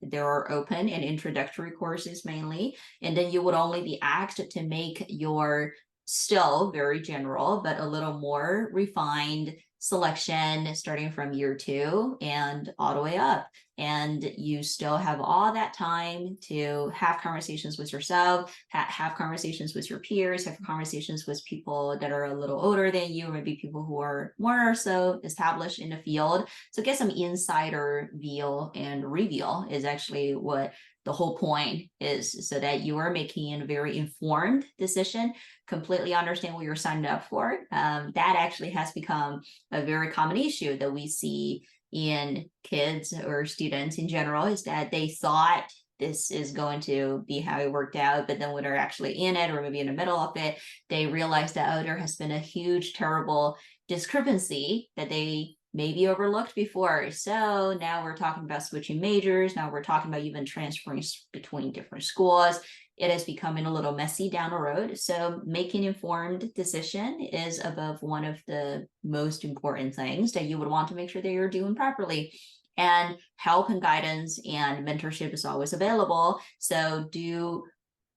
there are open and introductory courses mainly. And then you would only be asked to make your still very general, but a little more refined selection starting from year two and all the way up. And you still have all that time to have conversations with yourself, have conversations with your peers, have conversations with people that are a little older than you, or maybe people who are more so established in the field. So get some insider view and reveal is actually what the whole point is, so that you are making a very informed decision, completely understand what you're signed up for. That actually has become a very common issue that we see in kids or students in general, is that they thought this is going to be how it worked out, but then when they're actually in it or maybe in the middle of it, they realize that, oh, there has been a huge terrible discrepancy that they maybe overlooked before. So now we're talking about switching majors. Now we're talking about even transferring between different schools. It is becoming a little messy down the road. So making informed decision is above one of the most important things that you would want to make sure that you're doing properly. And help and guidance and mentorship is always available. So do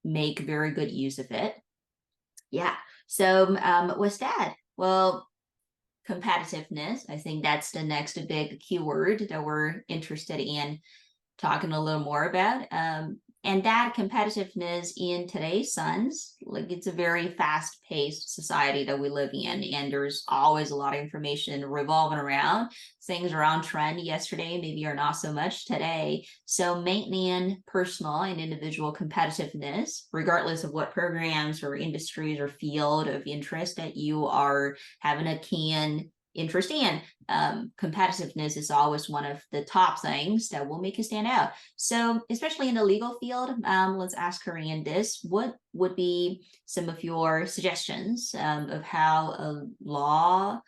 make very good use of it. Yeah. So what's that? Well, competitiveness. I think that's the next big keyword that we're interested in talking a little more about. And that competitiveness in today's sons, like it's a very fast-paced society that we live in, and there's always a lot of information revolving around. Things are on trend yesterday, maybe are not so much today. So maintaining personal and individual competitiveness, regardless of what programs or industries or field of interest that you are having a keen interest in, competitiveness is always one of the top things that will make you stand out. So, especially in the legal field, let's ask Korean this: what would be some of your suggestions of how a law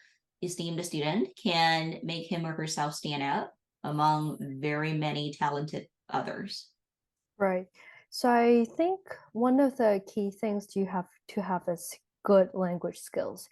esteemed student can make him or herself stand out among very many talented others? Right. So I think one of the key things you have to have is good language skills.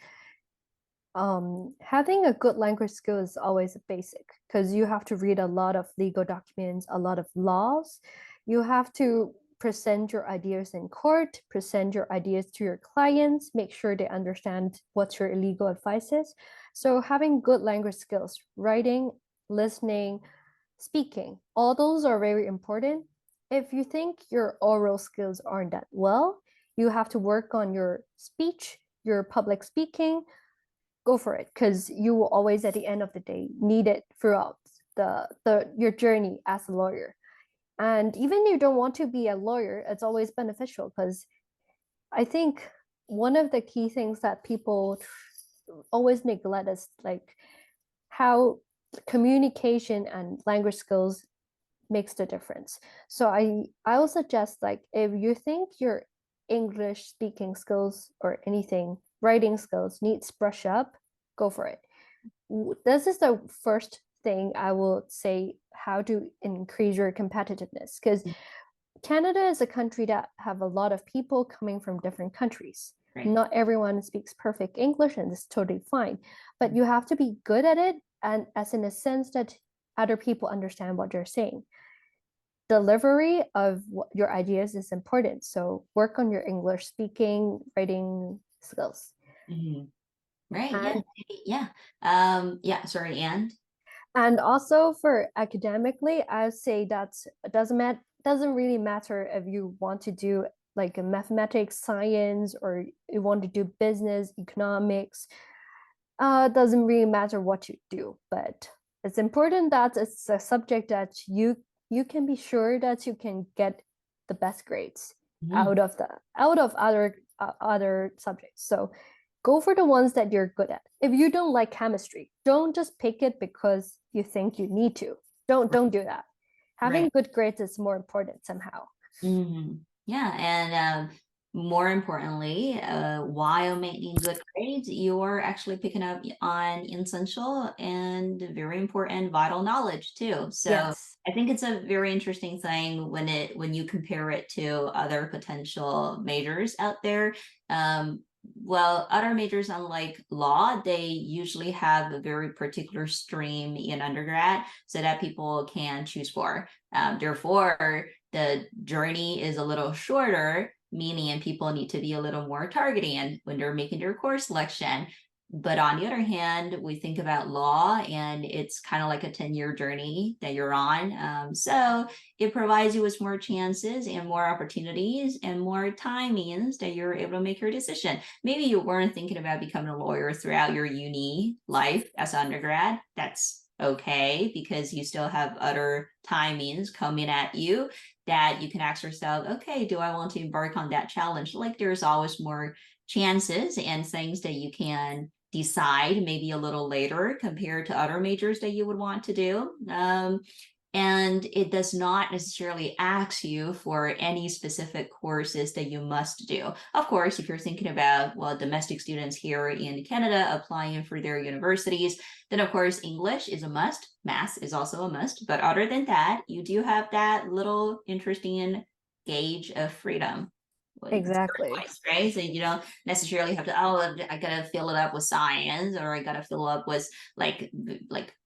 Having a good language skill is always a basic because you have to read a lot of legal documents, a lot of laws. You have to present your ideas in court, present your ideas to your clients, make sure they understand what your legal advice is. So having good language skills, writing, listening, speaking, all those are very important. If you think your oral skills aren't that well, you have to work on your speech, your public speaking. Go for it because you will always at the end of the day need it throughout the your journey as a lawyer. And even if you don't want to be a lawyer, it's always beneficial because I think one of the key things that people always neglect is like how communication and language skills makes the difference. So I will suggest, like, if you think your English speaking skills or anything writing skills needs brush up, go for it. This is the first thing I will say, how to increase your competitiveness, because Canada is a country that have a lot of people coming from different countries. Right. Not everyone speaks perfect English, and it's totally fine. But you have to be good at it, and as in a sense that other people understand what you're saying. Delivery of your ideas is important. So work on your English speaking, writing skills. Mm-hmm. Right. Yeah. And Yeah. Yeah. Sorry. and also for academically, I would say that doesn't really matter if you want to do like a mathematics, science, or you want to do business, economics. Doesn't really matter what you do, but it's important that it's a subject that you can be sure that you can get the best grades Mm-hmm. out of other subjects. So go for the ones that you're good at. If you don't like chemistry, don't just pick it because you think you need to. Don't do that. Right. Having good grades is more important somehow. Mm-hmm. Yeah, and more importantly, while making good grades, you're actually picking up on essential and very important vital knowledge too. So Yes. I think it's a very interesting thing when you compare it to other potential majors out there. Well, other majors, unlike law, they usually have a very particular stream in undergrad so that people can choose for. Therefore, the journey is a little shorter, meaning people need to be a little more targeting when they're making their course selection. But on the other hand, we think about law and it's kind of like a 10-year journey that you're on. So it provides you with more chances and more opportunities and more timings that you're able to make your decision. Maybe you weren't thinking about becoming a lawyer throughout your uni life as an undergrad. That's okay because you still have other timings coming at you that you can ask yourself, okay, do I want to embark on that challenge? Like there's always more chances and things that you can decide maybe a little later compared to other majors that you would want to do. And it does not necessarily ask you for any specific courses that you must do. Of course, if you're thinking about, well, domestic students here in Canada applying for their universities, then of course, English is a must. Math is also a must. But other than that, you do have that little interesting gauge of freedom. Exactly. Right? So you don't necessarily have to, oh, I gotta fill it up with science or I gotta fill up with like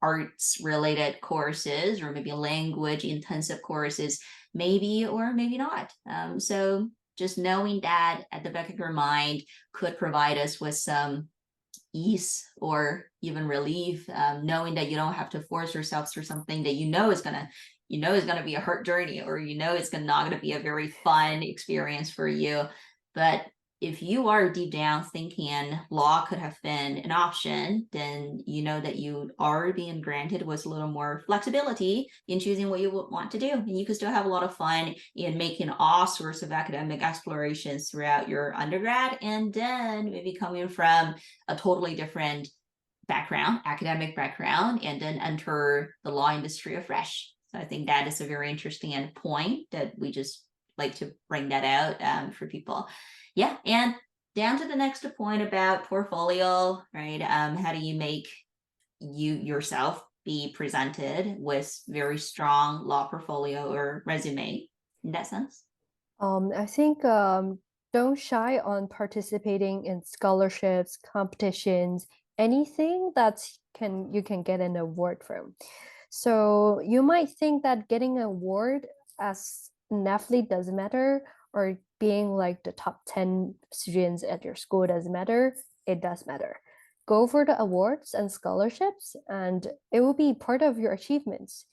arts related courses or maybe language intensive courses, maybe or maybe not. So just knowing that at the back of your mind could provide us with some ease or even relief, knowing that you don't have to force yourself through something that is gonna be a hurt journey, or it's not gonna be a very fun experience for you. But if you are deep down thinking law could have been an option, then you know that you are being granted with a little more flexibility in choosing what you want to do. And you can still have a lot of fun in making all sorts of academic explorations throughout your undergrad. And then maybe coming from a totally different background, academic background, and then enter the law industry afresh. So I think that is a very interesting point that we just like to bring that out for people. Yeah, and down to the next point about portfolio, right? How do you make you yourself be presented with very strong law portfolio or resume in that sense? I think don't shy on participating in scholarships, competitions, anything that you can get an award from. So you might think that getting an award as an athlete doesn't matter, or being like the top 10 students at your school doesn't matter. It does matter. Go for the awards and scholarships, and it will be part of your achievements.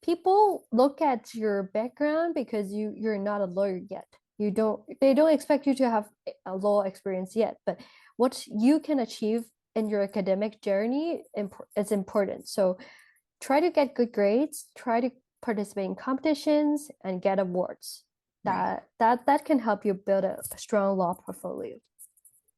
People look at your background because you're not a lawyer yet. They don't expect you to have a law experience yet, but what you can achieve in your academic journey is important. So try to get good grades, try to participate in competitions and get awards. Right. That can help you build a strong law portfolio.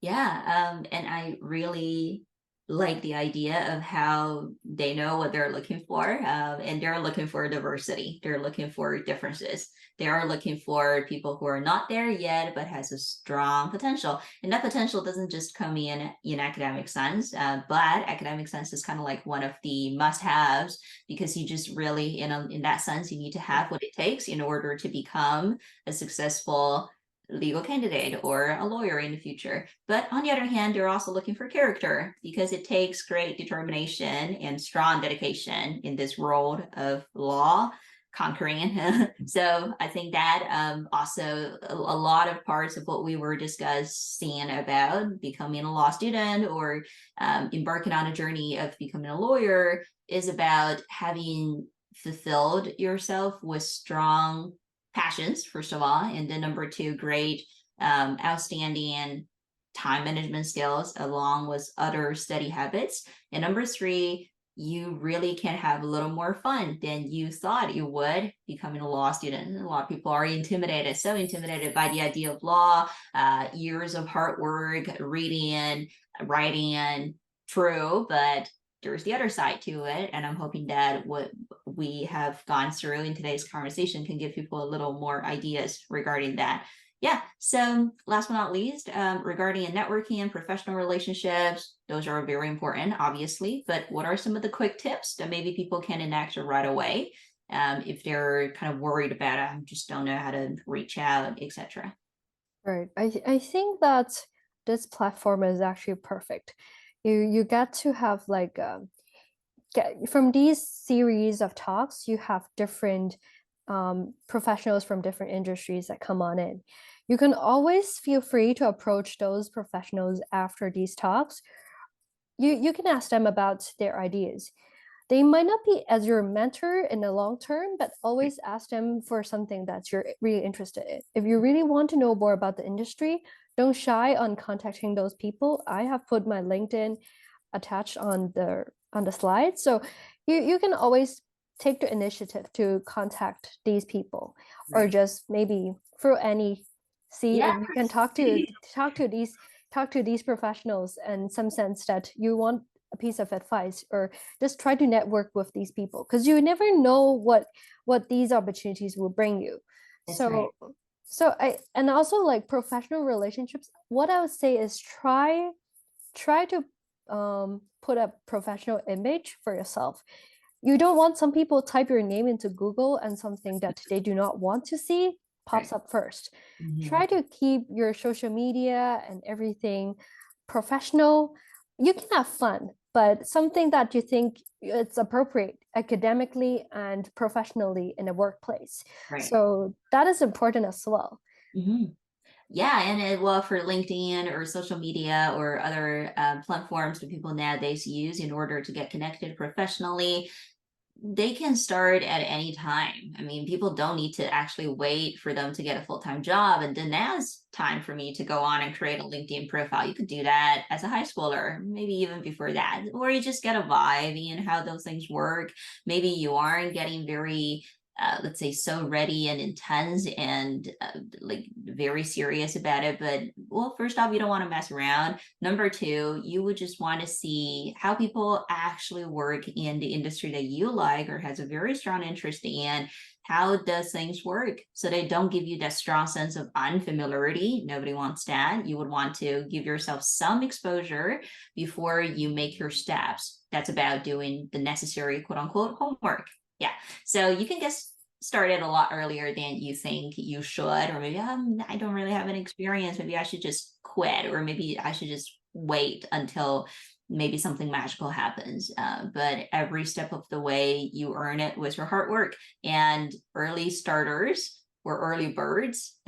Yeah, and I really like the idea of how they know what they're looking for, and they're looking for diversity. They're looking for differences. They are looking for people who are not there yet, but has a strong potential. And that potential doesn't just come in academic science, but academic science is kind of like one of the must-haves because you just really, in that sense, you need to have what it takes in order to become a successful legal candidate or a lawyer in the future. But on the other hand, they're also looking for character because it takes great determination and strong dedication in this world of law conquering. So I think that also a lot of parts of what we were discussing about becoming a law student or embarking on a journey of becoming a lawyer is about having fulfilled yourself with strong passions, first of all, and then number two, great, outstanding time management skills along with other study habits. And number three, you really can have a little more fun than you thought you would becoming a law student. A lot of people are intimidated, so intimidated by the idea of law, years of hard work, reading, writing, true, but there's the other side to it. And I'm hoping that what we have gone through in today's conversation can give people a little more ideas regarding that. Yeah. So last but not least, regarding networking and professional relationships, those are very important, obviously. But what are some of the quick tips that maybe people can enact right away if they're kind of worried about it, I just don't know how to reach out, etc. Right. I think that this platform is actually perfect. You get to have like get from these series of talks, you have different professionals from different industries that come on in. You can always feel free to approach those professionals after these talks. You can ask them about their ideas. They might not be as your mentor in the long term, but always ask them for something that you're really interested in. If you really want to know more about the industry, don't shy on contacting those people. I have put my LinkedIn attached on the slide. So you can always take the initiative to contact these people or Right. just maybe through any see Yeah. if you can talk to these professionals in some sense that you want a piece of advice or just try to network with these people because you never know what these opportunities will bring you. That's right. So I and also like professional relationships, what I would say is try to put a professional image for yourself. You don't want some people type your name into Google and something that they do not want to see pops Right. up first. Mhm. Try to keep your social media and everything professional. You can have fun, but something that you think it's appropriate academically and professionally in a workplace. Right. So that is important as well. Mhm. Yeah, and well, for LinkedIn or social media or other platforms that people nowadays use in order to get connected professionally, they can start at any time. I mean, people don't need to actually wait for them to get a full-time job. And then now's time for me to go on and create a LinkedIn profile. You could do that as a high schooler, maybe even before that, or you just get a vibe in how those things work. Maybe you aren't getting very let's say so ready and intense and like very serious about it, but well, first off, you don't want to mess around. Number two, you would just want to see how people actually work in the industry that you like or has a very strong interest in. How does things work? So they don't give you that strong sense of unfamiliarity. Nobody wants that. You would want to give yourself some exposure before you make your steps. That's about doing the necessary quote unquote homework. Yeah. So you can get started a lot earlier than you think you should, or maybe I don't really have an experience. Maybe I should just quit, or maybe I should just wait until maybe something magical happens. But every step of the way, you earn it with your hard work. And early starters or early birds,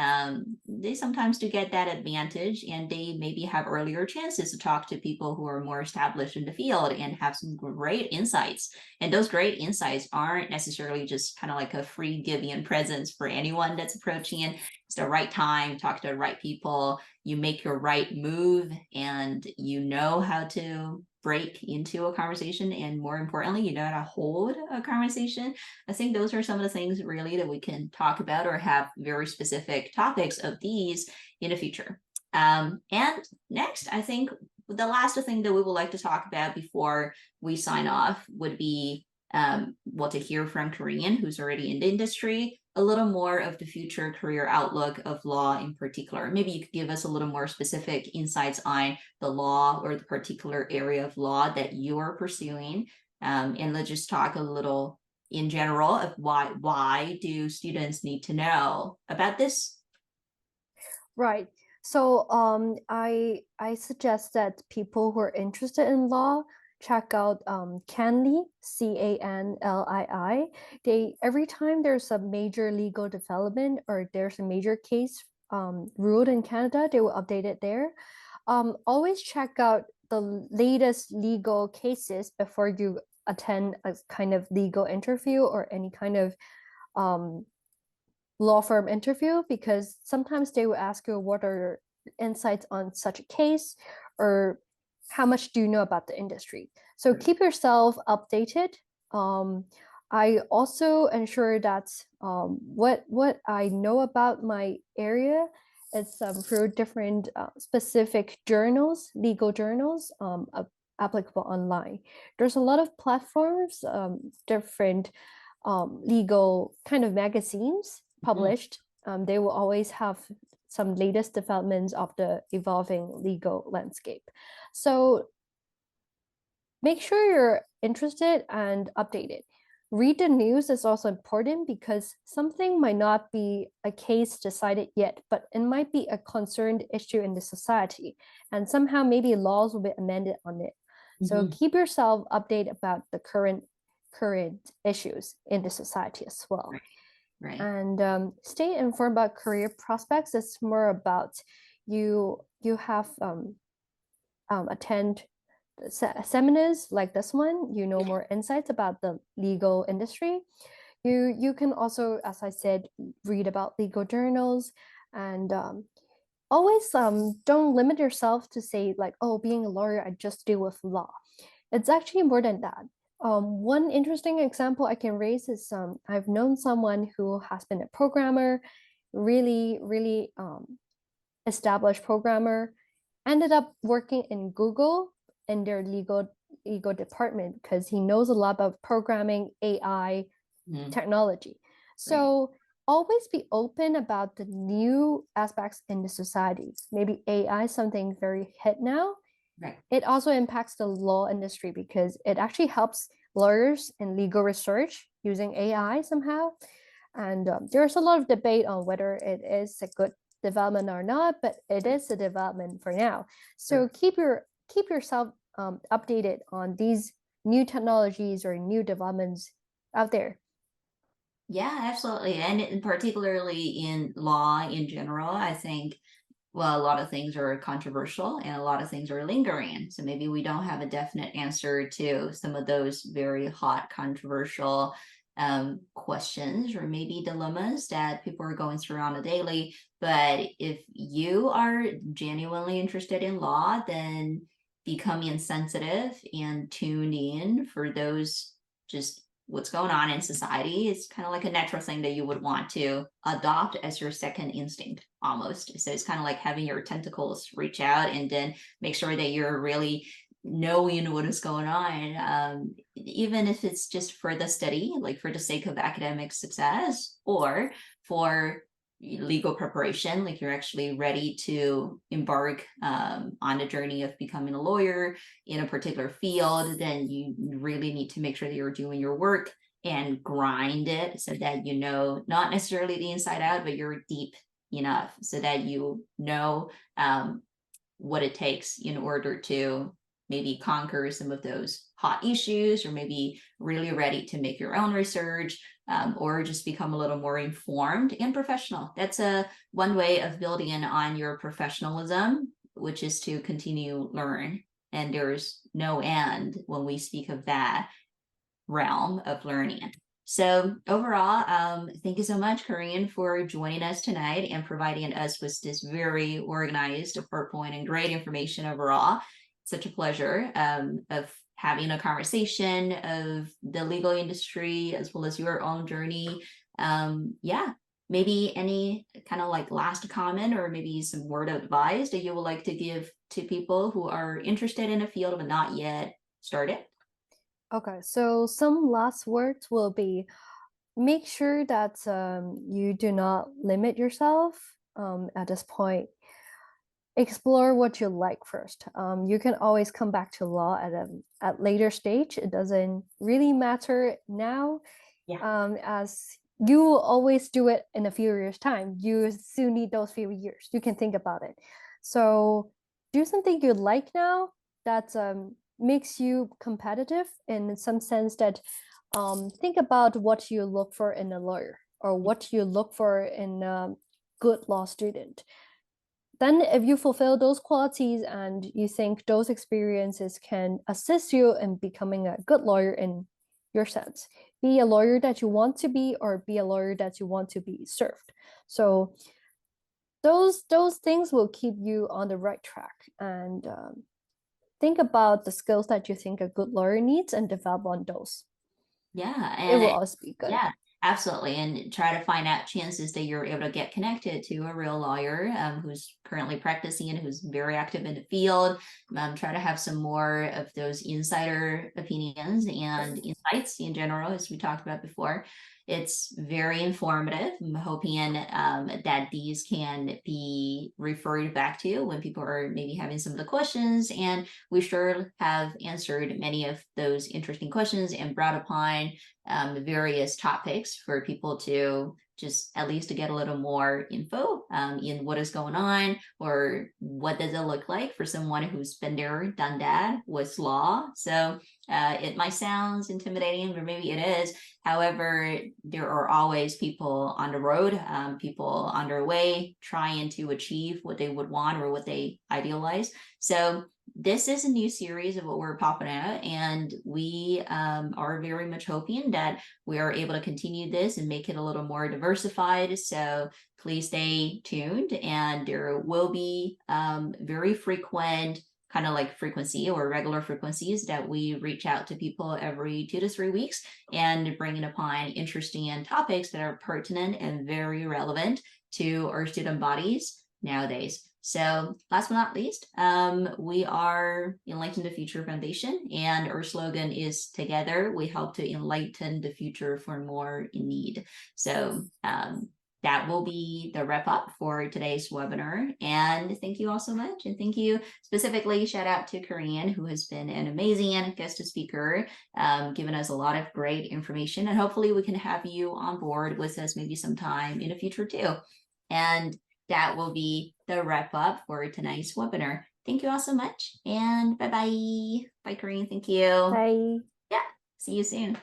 they sometimes do get that advantage and they maybe have earlier chances to talk to people who are more established in the field and have some great insights. And those great insights aren't necessarily just kind of like a free giving presence for anyone that's approaching it. It's the right time, talk to the right people, you make your right move, and you know how to break into a conversation, and more importantly, you know how to hold a conversation. I think those are some of the things really that we can talk about or have very specific topics of these in the future. And next, I think the last thing that we would like to talk about before we sign off would be to hear from Karine, who's already in the industry, a little more of the future career outlook of law in particular. Maybe you could give us a little more specific insights on the law or the particular area of law that you are pursuing. And let's just talk a little in general of why do students need to know about this? Right. So I suggest that people who are interested in law check out Canley, Canlii. They every time there's a major legal development or there's a major case ruled in Canada, they will update it there. Always check out the latest legal cases before you attend a kind of legal interview or any kind of um, law firm interview, because sometimes they will ask you what are your insights on such a case or how much do you know about the industry. So keep yourself updated. I also ensure that what I know about my area is through different specific journals, legal journals, applicable online. There's a lot of platforms, different legal kind of magazines published. They will always have some latest developments of the evolving legal landscape. So make sure you're interested and updated. Read the news is also important because something might not be a case decided yet, but it might be a concerned issue in the society. And somehow maybe laws will be amended on it. So keep yourself updated about the current issues in the society as well. Right. And stay informed about career prospects. It's more about you have attend seminars like this one. You know more insights about the legal industry. You can also, as I said, read about legal journals, and always don't limit yourself to say like, oh, being a lawyer, I just deal with law. It's actually more than that. One interesting example I can raise is I've known someone who has been a programmer, really established programmer, ended up working in Google in their legal department because he knows a lot about programming, AI, technology. So always be open about the new aspects in the society. Maybe AI is something very hit now. Right. It also impacts the law industry because it actually helps lawyers in legal research using AI somehow. And there's a lot of debate on whether it is a good development or not, but it is a development for now. So keep yourself updated on these new technologies or new developments out there. Yeah, absolutely. And particularly in law in general, I think, well, a lot of things are controversial and a lot of things are lingering. So maybe we don't have a definite answer to some of those very hot, controversial questions or maybe dilemmas that people are going through on a daily. But if you are genuinely interested in law, then becoming sensitive and tuned in for those just what's going on in society is kind of like a natural thing that you would want to adopt as your second instinct almost. So it's kind of like having your tentacles reach out and then make sure that you're really knowing what is going on, even if it's just for the study, like for the sake of academic success or for legal preparation, like you're actually ready to embark on a journey of becoming a lawyer in a particular field, then you really need to make sure that you're doing your work and grind it so that you know not necessarily the inside out, but you're deep enough so that you know what it takes in order to maybe conquer some of those hot issues, or maybe really ready to make your own research, or just become a little more informed and professional. That's one way of building on your professionalism, which is to continue learn. And there's no end when we speak of that realm of learning. So overall, thank you so much, Karine, for joining us tonight and providing us with this very organized PowerPoint and great information overall. Such a pleasure of having a conversation of the legal industry as well as your own journey. Yeah, maybe any kind of like last comment or maybe some word of advice that you would like to give to people who are interested in a field but not yet started? Okay, so some last words will be make sure that you do not limit yourself at this point. Explore what you like first. You can always come back to law at later stage. It doesn't really matter now, Yeah. as you will always do it in a few years' time. You still need those few years. You can think about it. So do something you like now that makes you competitive in some sense that think about what you look for in a lawyer or what you look for in a good law student. Then if you fulfill those qualities and you think those experiences can assist you in becoming a good lawyer in your sense, be a lawyer that you want to be or be a lawyer that you want to be served. So those things will keep you on the right track, and think about the skills that you think a good lawyer needs and develop on those. Yeah, It will and always be good. yeah, absolutely. And try to find out chances that you're able to get connected to a real lawyer who's currently practicing and who's very active in the field. Try to have some more of those insider opinions and insights in general, as we talked about before. It's very informative. I'm hoping that these can be referred back to when people are maybe having some of the questions. And we sure have answered many of those interesting questions and brought upon various topics for people to just at least to get a little more info in what is going on or what does it look like for someone who's been there, done that with law. So it might sound intimidating, or maybe it is. However, there are always people on the road, people on their way trying to achieve what they would want or what they idealize. So this is a new series of what we're popping out, and we are very much hoping that we are able to continue this and make it a little more diversified. So please stay tuned, and there will be very frequent kind of like frequency or regular frequencies that we reach out to people every 2 to 3 weeks and bringing upon interesting topics that are pertinent and very relevant to our student bodies nowadays. So last but not least, we are Enlighten the Future Foundation, and our slogan is Together we help to enlighten the future for more in need. So that will be the wrap up for today's webinar. And thank you all so much. And thank you specifically, shout out to Karine, who has been an amazing guest speaker, giving us a lot of great information. And hopefully we can have you on board with us maybe sometime in the future too. And that will be the wrap up for tonight's webinar. Thank you all so much, and bye-bye. Bye, Karine. Thank you. Bye. Yeah, see you soon.